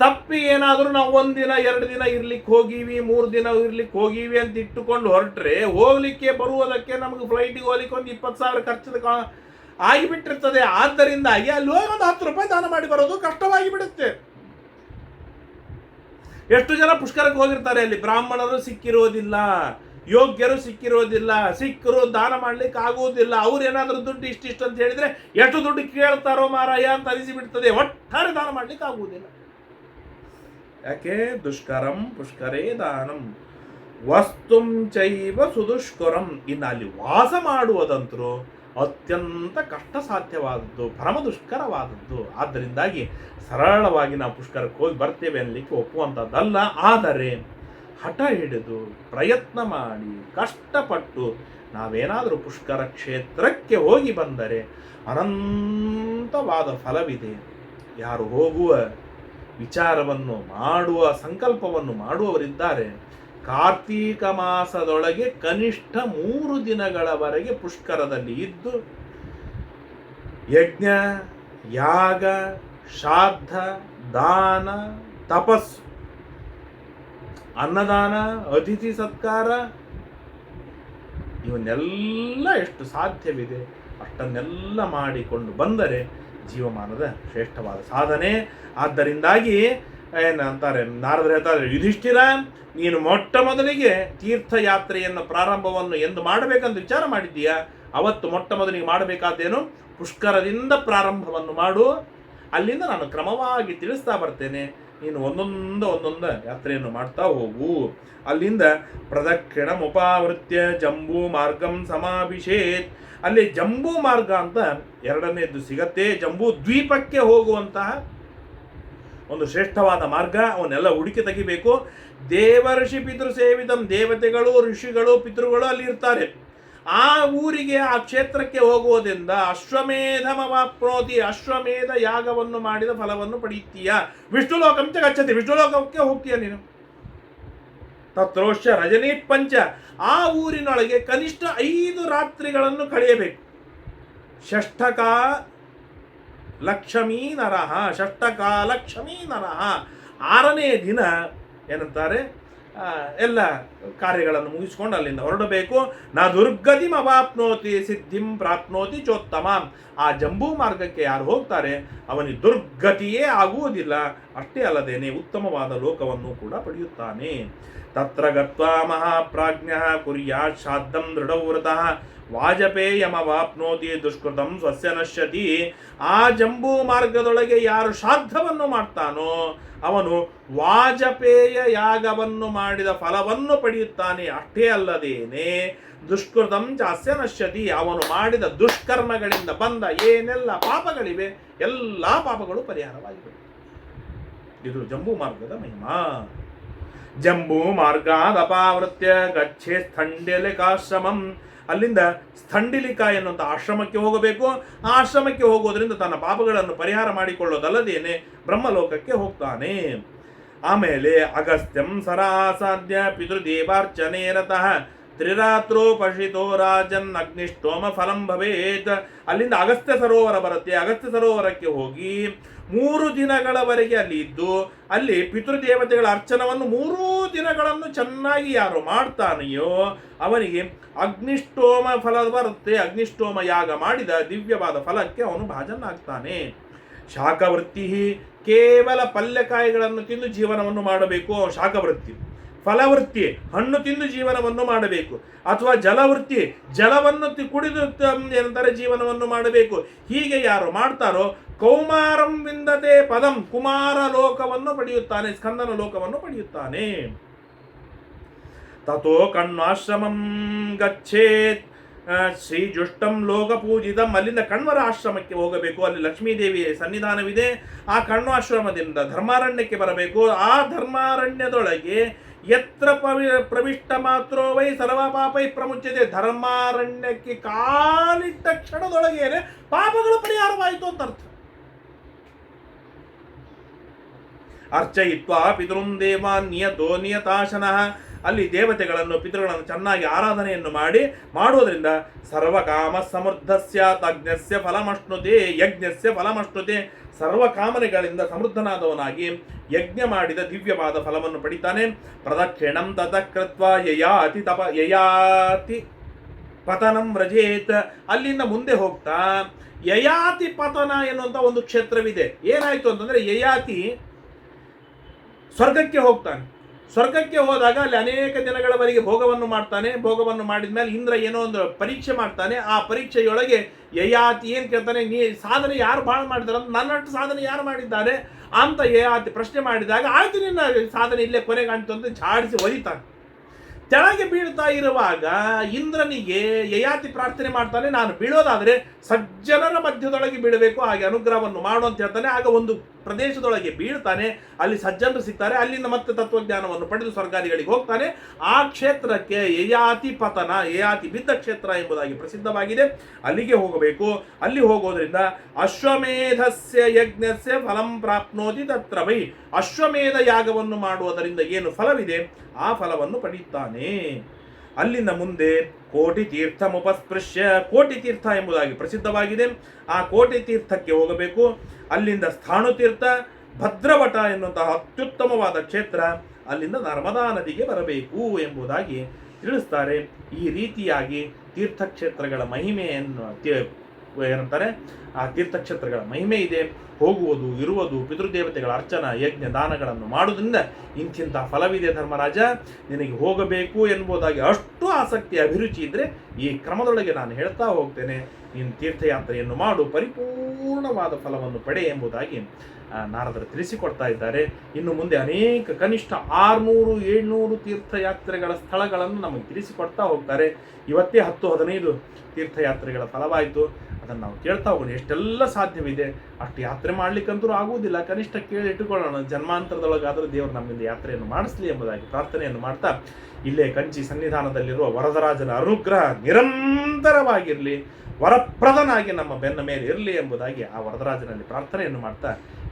ತಪ್ಪಿ ಏನಾದರೂ ನಾವು 1 ದಿನ 2 ದಿನ ಇರ್ಲಿಕ್ಕೆ ಹೋಗಿವಿ, 3 ದಿನ ಇರ್ಲಿಕ್ಕೆ ಹೋಗಿವಿ ಅಂತ ಇಟ್ಟುಕೊಂಡು ಹೊರಟ್ರೆ ಹೋಗ್ಲಿಕ್ಕೆ ಬರುವುದಕ್ಕೆ ನಮಗೆ ಫ್ಲೈಟಿಗೆ ಹೋಗ್ಲಿಕ್ಕೆ ಒಂದು 20,000 ಖರ್ಚದ ಆಗಿಬಿಟ್ಟಿರ್ತದೆ. ಆದ್ದರಿಂದ ಅಲ್ಲಿ ಹೋಗಿ ಒಂದು 10 ರೂಪಾಯಿ ದಾನ ಮಾಡಿ ಬರೋದು ಕಷ್ಟವಾಗಿ ಬಿಡುತ್ತೆ. ಎಷ್ಟು ಜನ ಪುಷ್ಕರಕ್ಕೆ ಹೋಗಿರ್ತಾರೆ, ಅಲ್ಲಿ ಬ್ರಾಹ್ಮಣರು ಸಿಕ್ಕಿರೋದಿಲ್ಲ, ಯೋಗ್ಯರು ಸಿಕ್ಕಿರೋದಿಲ್ಲ, ಸಿಕ್ಕರು ದಾನ ಮಾಡ್ಲಿಕ್ಕೆ ಆಗುವುದಿಲ್ಲ. ಅವ್ರು ಏನಾದರೂ ದುಡ್ಡು ಇಷ್ಟಿಷ್ಟು ಅಂತ ಹೇಳಿದ್ರೆ ಎಷ್ಟು ದುಡ್ಡು ಕೇಳ್ತಾರೋ ಮಾರಾಯ ಅಂತ ಅನಿಸಿಬಿಡ್ತದೆ. ಒಟ್ಟಾರೆ ದಾನ ಮಾಡ್ಲಿಕ್ಕೆ ಆಗುವುದಿಲ್ಲ. ಯಾಕೆ? ದುಷ್ಕರಂ ಪುಷ್ಕರೇ ದಾನಂ ವಸ್ತುಂ ಚೈವ ಸುದುಷ್ಕರಂ. ಇನ್ನು ಅಲ್ಲಿ ವಾಸ ಮಾಡುವುದಂತರೂ ಅತ್ಯಂತ ಕಷ್ಟ ಸಾಧ್ಯವಾದದ್ದು, ಪರಮ ದುಷ್ಕರವಾದದ್ದು. ಆದ್ದರಿಂದಾಗಿ ಸರಳವಾಗಿ ನಾವು ಪುಷ್ಕರಕ್ಕೆ ಹೋಗಿ ಬರ್ತೇವೆ ಅನ್ನಲಿಕ್ಕೆ ಒಪ್ಪುವಂಥದ್ದಲ್ಲ. ಆದರೆ ಹಠ ಹಿಡಿದು ಪ್ರಯತ್ನ ಮಾಡಿ ಕಷ್ಟಪಟ್ಟು ನಾವೇನಾದರೂ ಪುಷ್ಕರ ಕ್ಷೇತ್ರಕ್ಕೆ ಹೋಗಿ ಬಂದರೆ ಅನಂತವಾದ ಫಲವಿದೆ. ಯಾರು ಹೋಗುವ ವಿಚಾರವನ್ನು ಮಾಡುವ ಸಂಕಲ್ಪವನ್ನು ಮಾಡುವವರಿದ್ದಾರೆ, ಕಾರ್ತೀಕ ಮಾಸದೊಳಗೆ ಕನಿಷ್ಠ 3 ದಿನಗಳವರೆಗೆ ಪುಷ್ಕರದಲ್ಲಿ ಇದ್ದು ಯಜ್ಞ, ಯಾಗ, ಶ್ರಾದ್ದ, ದಾನ, ತಪಸ್ಸು, ಅನ್ನದಾನ, ಅತಿಥಿ ಸತ್ಕಾರ ಇವನ್ನೆಲ್ಲ ಎಷ್ಟು ಸಾಧ್ಯವಿದೆ ಅಷ್ಟನ್ನೆಲ್ಲ ಮಾಡಿಕೊಂಡು ಬಂದರೆ ಜೀವಮಾನದ ಶ್ರೇಷ್ಠವಾದ ಸಾಧನೆ. ಆದ್ದರಿಂದಾಗಿ ಏನಂತಾರೆ, ನಾರದರು ಹೇಳ್ತಾರೆ, ಯುಧಿಷ್ಠಿರ ನೀನು ಮೊಟ್ಟ ಮೊದಲಿಗೆ ತೀರ್ಥಯಾತ್ರೆಯನ್ನು ಪ್ರಾರಂಭವನ್ನು ಎಂದು ಮಾಡಬೇಕಂತ ವಿಚಾರ ಮಾಡಿದ್ದೀಯಾ, ಅವತ್ತು ಮೊಟ್ಟ ಮೊದಲಿಗೆ ಮಾಡಬೇಕಾದ್ದೇನು? ಪುಷ್ಕರದಿಂದ ಪ್ರಾರಂಭವನ್ನು ಮಾಡು. ಅಲ್ಲಿಂದ ನಾನು ಕ್ರಮವಾಗಿ ತಿಳಿಸ್ತಾ ಬರ್ತೇನೆ. ನೀನು ಒಂದೊಂದು ಯಾತ್ರೆಯನ್ನು ಮಾಡ್ತಾ ಹೋಗು. ಅಲ್ಲಿಂದ ಪ್ರದಕ್ಷಿಣಮುಪಾವೃತ್ಯ ಜಂಬೂ ಮಾರ್ಗಂ ಸಮಾಭಿಷೇತ್. ಅಲ್ಲಿ ಜಂಬೂ ಮಾರ್ಗ ಅಂತ ಎರಡನೇದ್ದು ಸಿಗತ್ತೆ. ಜಂಬೂ ದ್ವೀಪಕ್ಕೆ ಹೋಗುವಂತಹ ಒಂದು ಶ್ರೇಷ್ಠವಾದ ಮಾರ್ಗ. ಅವನ್ನೆಲ್ಲ ಹುಡುಕಿ ತೆಗಿಬೇಕು. ದೇವರ್ಷಿ ಪಿತೃ ಸೇವಿತಂ, ದೇವತೆಗಳು ಋಷಿಗಳು ಪಿತೃಗಳು ಅಲ್ಲಿ ಇರ್ತಾರೆ. ಆ ಊರಿಗೆ, ಆ ಕ್ಷೇತ್ರಕ್ಕೆ ಹೋಗುವುದರಿಂದ ಅಶ್ವಮೇಧಮವಾಪ್ನೋತಿ, ಅಶ್ವಮೇಧ ಯಾಗವನ್ನು ಮಾಡಿದ ಫಲವನ್ನು ಪಡೆಯುತ್ತೀಯ. ವಿಷ್ಣು ಲೋಕಂಚ ಗಚ್ಚತಿ, ವಿಷ್ಣು ಲೋಕಕ್ಕೆ ಹೋಗ್ತೀಯ ನೀನು. ತತ್ರೋಶ್ಚ ರಜನಿ ಪಂಚ, ಆ ಊರಿನೊಳಗೆ ಕನಿಷ್ಠ 5 ರಾತ್ರಿಗಳನ್ನು ಕಳೆಯಬೇಕು. ಷಷ್ಠಕ ಲಕ್ಷ್ಮೀ ನರಹ, ಷಷ್ಠಕ ಲಕ್ಷ್ಮೀ ನರಹ, 6ನೇ ದಿನ ಏನಂತಾರೆ, ಎಲ್ಲ ಕಾರ್ಯಗಳನ್ನು ಮುಗಿಸ್ಕೊಂಡು ಅಲ್ಲಿಂದ ಹೊರಡಬೇಕು. ನ ದುರ್ಗತಿಂ ಅವಾಪ್ನೋತಿ ಸಿದ್ಧಿಂ ಪ್ರಾಪ್ನೋತಿ ಚೋತ್ತಮ. ಆ ಜಂಬೂ ಮಾರ್ಗಕ್ಕೆ ಯಾರು ಹೋಗ್ತಾರೆ ಅವನಿಗೆ ದುರ್ಗತಿಯೇ ಆಗುವುದಿಲ್ಲ. ಅಷ್ಟೇ ಅಲ್ಲದೇನೆ ಉತ್ತಮವಾದ ಲೋಕವನ್ನು ಕೂಡ ಪಡೆಯುತ್ತಾನೆ. ತತ್ರ ಗತ್ವಾ ಮಹಾಪ್ರಾಜ್ಞ ಕುರ್ಯಾತ್ ಶ್ರಾದ್ದಂ ದೃಢವ್ರತಃ ವಾಜಪೇಯಮವಾಪ್ನೋತಿ ದುಷ್ಕೃತಂ ಸ್ವಸ್ಯ ನಶ್ಯತಿ. ಆ ಜಂಬೂ ಮಾರ್ಗದೊಳಗೆ ಯಾರು ಶ್ರಾದ್ದವನ್ನು ಮಾಡ್ತಾನೋ ಅವನು ವಾಜಪೇಯ ಯಾಗವನ್ನು ಮಾಡಿದ ಫಲವನ್ನು ಪಡೆಯುತ್ತಾನೆ. ಅಷ್ಟೇ ಅಲ್ಲದೇನೆ ದುಷ್ಕೃತಂ ಚಾಸ್ಯ ನಶ್ಯತಿ, ಅವನು ಮಾಡಿದ ದುಷ್ಕರ್ಮಗಳಿಂದ ಬಂದ ಏನೆಲ್ಲ ಪಾಪಗಳಿವೆ ಎಲ್ಲ ಪಾಪಗಳು ಪರಿಹಾರವಾಗಿವೆ. ಇದು ಜಂಬೂ ಮಾರ್ಗದ ಮಹಿಮಾ. ಜಂಬೂ ಮಾರ್ಗಾದಪಾವೃತ್ಯ ಗಚ್ಚೆ ಸ್ಥಂಡಿಲಿಕಾಶ್ರಮಂ. ಅಲ್ಲಿಂದ ಸ್ಥಂಡಿಲಿಕ ಎನ್ನುವಂಥ ಆಶ್ರಮಕ್ಕೆ ಹೋಗಬೇಕು. ಆ ಆಶ್ರಮಕ್ಕೆ ಹೋಗೋದ್ರಿಂದ ತನ್ನ ಪಾಪಗಳನ್ನು ಪರಿಹಾರ ಮಾಡಿಕೊಳ್ಳೋದಲ್ಲದೇನೆ ಬ್ರಹ್ಮಲೋಕಕ್ಕೆ ಹೋಗ್ತಾನೆ. ಆಮೇಲೆ ಅಗಸ್ತ್ಯಂ ಸರಾಸಾಧ್ಯ ಪಿತೃದೇವಾರ್ಚನೆ ರತಃ ತ್ರಿರಾತ್ರೋಪಶಿತೋ ರಾಜನ್ ಅಗ್ನಿಷ್ಟೋಮ ಫಲಂ ಭವೇತ್. ಅಲ್ಲಿಂದ ಅಗಸ್ತ್ಯ ಸರೋವರ ಬರುತ್ತೆ. ಅಗಸ್ತ್ಯ ಸರೋವರಕ್ಕೆ ಹೋಗಿ 3 ದಿನಗಳವರೆಗೆ ಅಲ್ಲಿ ಇದ್ದು ಅಲ್ಲಿ ಪಿತೃದೇವತೆಗಳ ಅರ್ಚನವನ್ನು 3 ದಿನಗಳನ್ನು ಚೆನ್ನಾಗಿ ಯಾರು ಮಾಡ್ತಾನೆಯೋ ಅವನಿಗೆ ಅಗ್ನಿಷ್ಟೋಮ ಫಲ ಬರುತ್ತೆ. ಅಗ್ನಿಷ್ಟೋಮ ಯಾಗ ಮಾಡಿದ ದಿವ್ಯವಾದ ಫಲಕ್ಕೆ ಅವನು ಭಾಜನಾಗ್ತಾನೆ. ಶಾಖವೃತ್ತಿ, ಕೇವಲ ಪಲ್ಯಕಾಯಿಗಳನ್ನು ತಿಂದು ಜೀವನವನ್ನು ಮಾಡಬೇಕು ಶಾಖವೃತ್ತಿ. ಫಲವೃತ್ತಿ, ಹಣ್ಣು ತಿಂದು ಜೀವನವನ್ನು ಮಾಡಬೇಕು. ಅಥವಾ ಜಲವೃತ್ತಿ, ಜಲವನ್ನು ಕುಡಿದು ಏನಂತಾರೆ ಜೀವನವನ್ನು ಮಾಡಬೇಕು. ಹೀಗೆ ಯಾರು ಮಾಡ್ತಾರೋ ಕೌಮಾರಂ ವಿಂದತೆ ಪದಂ, ಕುಮಾರ ಲೋಕವನ್ನು ಪಡೆಯುತ್ತಾನೆ, ಸ್ಕಂದನ ಲೋಕವನ್ನು ಪಡೆಯುತ್ತಾನೆ. ತಥೋ ಕಣ್ವಾಶ್ರಮಂ ಗಚ್ಚೇತ್ ಶ್ರೀಜುಷ್ಟಂ ಲೋಕ ಪೂಜಿತಂ. ಅಲ್ಲಿಂದ ಕಣ್ವರ ಆಶ್ರಮಕ್ಕೆ ಹೋಗಬೇಕು. ಅಲ್ಲಿ ಲಕ್ಷ್ಮೀದೇವಿ ಸನ್ನಿಧಾನವಿದೆ. ಆ ಕಣ್ವಾಶ್ರಮದಿಂದ ಧರ್ಮಾರಣ್ಯಕ್ಕೆ ಬರಬೇಕು. ಆ ಧರ್ಮಾರಣ್ಯದೊಳಗೆ ಯತ್ರ ಪ್ರವಿಷ್ಟ ಮಾತ್ರೋ ವೈ ಸರ್ವ ಪಾಪೈ ಪ್ರಮುಚ್ಯತೆ. ಧರ್ಮಾರಣ್ಯಕ್ಕೆ ಕಾಲಿಟ್ಟ ಕ್ಷಣದೊಳಗೇನೆ ಪಾಪಗಳು ಪರಿಹಾರವಾಯಿತು ಅಂತ ಅರ್ಥ. ಅರ್ಚಯಿತ್ವಾ ಪಿತೃಂ ದೇವಾನ್ ನಿಯತೋ ನಿಯತಾಶನಃ. ಅಲ್ಲಿ ದೇವತೆಗಳನ್ನು ಪಿತೃಗಳನ್ನು ಚೆನ್ನಾಗಿ ಆರಾಧನೆಯನ್ನು ಮಾಡುವುದರಿಂದ ಸರ್ವಕಾಮ ಸಮೃದ್ಧಸ್ಯ ತಜ್ಞಸ್ಯ ಫಲಮಶ್ನುತೆ ಯಜ್ಞಸ್ಯ ಫಲಮಶ್ನುತೆ. ಸರ್ವಕಾಮನೆಗಳಿಂದ ಸಮೃದ್ಧನಾದವನಾಗಿ ಯಜ್ಞ ಮಾಡಿದ ದಿವ್ಯವಾದ ಫಲವನ್ನು ಪಡಿತಾನೆ. ಪ್ರದಕ್ಷಿಣಂ ತತಃ ಯಯಾತಿ ಪತನಂ ವ್ರಜೇತ್. ಅಲ್ಲಿಂದ ಮುಂದೆ ಹೋಗ್ತಾ ಯಯಾತಿ ಪತನ ಎನ್ನುವಂಥ ಒಂದು ಕ್ಷೇತ್ರವಿದೆ. ಏನಾಯಿತು ಅಂತಂದರೆ ಯಯಾತಿ ಸ್ವರ್ಗಕ್ಕೆ ಹೋಗ್ತಾನೆ. ಸ್ವರ್ಗಕ್ಕೆ ಹೋದಾಗ ಅಲ್ಲಿ ಅನೇಕ ದಿನಗಳವರೆಗೆ ಭೋಗವನ್ನು ಮಾಡ್ತಾನೆ. ಭೋಗವನ್ನು ಮಾಡಿದ ಮೇಲೆ ಇಂದ್ರ ಏನೋ ಒಂದು ಪರೀಕ್ಷೆ ಮಾಡ್ತಾನೆ. ಆ ಪರೀಕ್ಷೆಯೊಳಗೆ ಯಯಾತಿ ಏನು ಕೇಳ್ತಾನೆ, ನೀ ಸಾಧನೆ ಯಾರು ಭಾಳ ಮಾಡಿದಾರೆ ಅಂತ, ನನ್ನಷ್ಟು ಸಾಧನೆ ಯಾರು ಮಾಡಿದ್ದಾರೆ ಅಂತ ಯಯಾತಿ ಪ್ರಶ್ನೆ ಮಾಡಿದಾಗ, ಆಯ್ತು ನಿನ್ನ ಸಾಧನೆ ಇಲ್ಲೇ ಕೊನೆಗಾಣ್ತು ಅಂತ ಝಾಡಿಸಿ ಒಲಿತಾನೆ. ಕೆಳಗೆ ಬೀಳ್ತಾ ಇರುವಾಗ ಇಂದ್ರನಿಗೆ ಯಯಾತಿ ಪ್ರಾರ್ಥನೆ ಮಾಡ್ತಾನೆ, ನಾನು ಬೀಳೋದಾದರೆ ಸಜ್ಜನರ ಮಧ್ಯದೊಳಗೆ ಬೀಳಬೇಕು, ಹಾಗೆ ಅನುಗ್ರಹವನ್ನು ಮಾಡು ಅಂತ ಹೇಳ್ತಾನೆ. ಆಗ ಒಂದು ಪ್ರದೇಶದೊಳಗೆ ಬೀಳ್ತಾನೆ. ಅಲ್ಲಿ ಸಜ್ಜನರು ಸಿಗ್ತಾರೆ. ಅಲ್ಲಿಂದ ಮತ್ತೆ ತತ್ವಜ್ಞಾನವನ್ನು ಪಡೆದು ಸ್ವರ್ಗಾದಿಗಳಿಗೆ ಹೋಗ್ತಾನೆ. ಆ ಕ್ಷೇತ್ರಕ್ಕೆ ಯಯಾತಿ ಪತನ, ಯಯಾತಿ ಬಿದ್ದ ಕ್ಷೇತ್ರ ಎಂಬುದಾಗಿ ಪ್ರಸಿದ್ಧವಾಗಿದೆ. ಅಲ್ಲಿಗೆ ಹೋಗಬೇಕು. ಅಲ್ಲಿ ಹೋಗೋದ್ರಿಂದ ಅಶ್ವಮೇಧಸ್ಯ ಯಜ್ಞಸ್ಯ ಫಲಂ ಪ್ರಾಪ್ನೋತಿ ತತ್ರ ವೈ. ಅಶ್ವಮೇಧ ಯಾಗವನ್ನು ಮಾಡುವುದರಿಂದ ಏನು ಫಲವಿದೆ ಆ ಫಲವನ್ನು ಪಡೆಯುತ್ತಾನೆ. ಅಲ್ಲಿಂದ ಮುಂದೆ ಕೋಟಿ ತೀರ್ಥ ಮುಪಸ್ಪೃಶ್ಯ, ಕೋಟಿ ತೀರ್ಥ ಎಂಬುದಾಗಿ ಪ್ರಸಿದ್ಧವಾಗಿದೆ. ಆ ಕೋಟಿ ತೀರ್ಥಕ್ಕೆ ಹೋಗಬೇಕು. ಅಲ್ಲಿಂದ ಸ್ಥಾಣುತೀರ್ಥ, ಭದ್ರವಟ ಎನ್ನುವಂತಹ ಅತ್ಯುತ್ತಮವಾದ ಕ್ಷೇತ್ರ, ಅಲ್ಲಿಂದ ನರ್ಮದಾ ನದಿಗೆ ಬರಬೇಕು ಎಂಬುದಾಗಿ ತಿಳಿಸ್ತಾರೆ. ಈ ರೀತಿಯಾಗಿ ತೀರ್ಥಕ್ಷೇತ್ರಗಳ ಮಹಿಮೆಯನ್ನು ಏನಂತಾರೆ, ಆ ತೀರ್ಥಕ್ಷೇತ್ರಗಳ ಮಹಿಮೆ ಇದೆ. ಹೋಗುವುದು, ಇರುವುದು, ಪಿತೃದೇವತೆಗಳ ಅರ್ಚನಾ ಯಜ್ಞ ದಾನಗಳನ್ನು ಮಾಡುವುದರಿಂದ ಇಂತಿಂಥ ಫಲವಿದೆ ಧರ್ಮರಾಜ, ನಿನಗೆ ಹೋಗಬೇಕು ಎಂಬುದಾಗಿ ಅಷ್ಟು ಆಸಕ್ತಿ ಅಭಿರುಚಿ ಇದ್ದರೆ ಈ ಕ್ರಮದೊಳಗೆ ನಾನು ಹೇಳ್ತಾ ಹೋಗ್ತೇನೆ. ನೀನು ತೀರ್ಥಯಾತ್ರೆಯನ್ನು ಮಾಡು, ಪರಿಪೂರ್ಣವಾದ ಫಲವನ್ನು ಪಡೆ ಎಂಬುದಾಗಿ ನಾರದರು ತಿಳಿಸಿಕೊಡ್ತಾ ಇದ್ದಾರೆ. ಇನ್ನು ಮುಂದೆ ಅನೇಕ ಕನಿಷ್ಠ 600-700 ತೀರ್ಥಯಾತ್ರೆಗಳ ಸ್ಥಳಗಳನ್ನು ನಮಗೆ ತಿಳಿಸಿಕೊಡ್ತಾ ಹೋಗ್ತಾರೆ. ಇವತ್ತೇ 10-15 ತೀರ್ಥಯಾತ್ರೆಗಳ ಫಲವಾಯಿತು. ಅದನ್ನು ನಾವು ಕೇಳ್ತಾ ಹೋಗೋಣ. ಎಷ್ಟೆಲ್ಲ ಸಾಧ್ಯವಿದೆ ಅಷ್ಟು ಯಾತ್ರೆ ಮಾಡಲಿಕ್ಕಂತೂ ಆಗುವುದಿಲ್ಲ, ಕನಿಷ್ಠ ಕೇಳಿ ಇಟ್ಟುಕೊಳ್ಳೋಣ. ಜನ್ಮಾಂತರದೊಳಗಾದರೂ ದೇವರು ನಮ್ಮಿಂದ ಯಾತ್ರೆಯನ್ನು ಮಾಡಿಸಲಿ ಎಂಬುದಾಗಿ ಪ್ರಾರ್ಥನೆಯನ್ನು ಮಾಡ್ತಾ, ಇಲ್ಲೇ ಕಂಚಿ ಸನ್ನಿಧಾನದಲ್ಲಿರುವ ವರದರಾಜನ ಅನುಗ್ರಹ ನಿರಂತರವಾಗಿರಲಿ, ವರಪ್ರದನಾಗಿ ನಮ್ಮ ಬೆನ್ನ ಮೇಲೆ ಇರಲಿ ಎಂಬುದಾಗಿ ಆ ವರದರಾಜನಲ್ಲಿ ಪ್ರಾರ್ಥನೆಯನ್ನು ಮಾಡ್ತಾ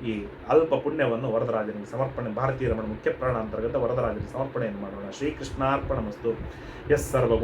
ಈ ಅಲ್ಪ ಪುಣ್ಯವನ್ನು ವರದರಾಜನಿಗೆ ಸಮರ್ಪಣೆ, ಭಾರತೀಯ ರಮಣ ಮುಖ್ಯ ಪ್ರಾಣ ಅಂತರ್ಗತ ವರದರಾಜನಿಗೆ ಸಮರ್ಪಣೆಯನ್ನು ಮಾಡೋಣ. ಶ್ರೀಕೃಷ್ಣಾರ್ಪಣಮಸ್ತು. ಎಸ್ ಸರ್ವಗುಣ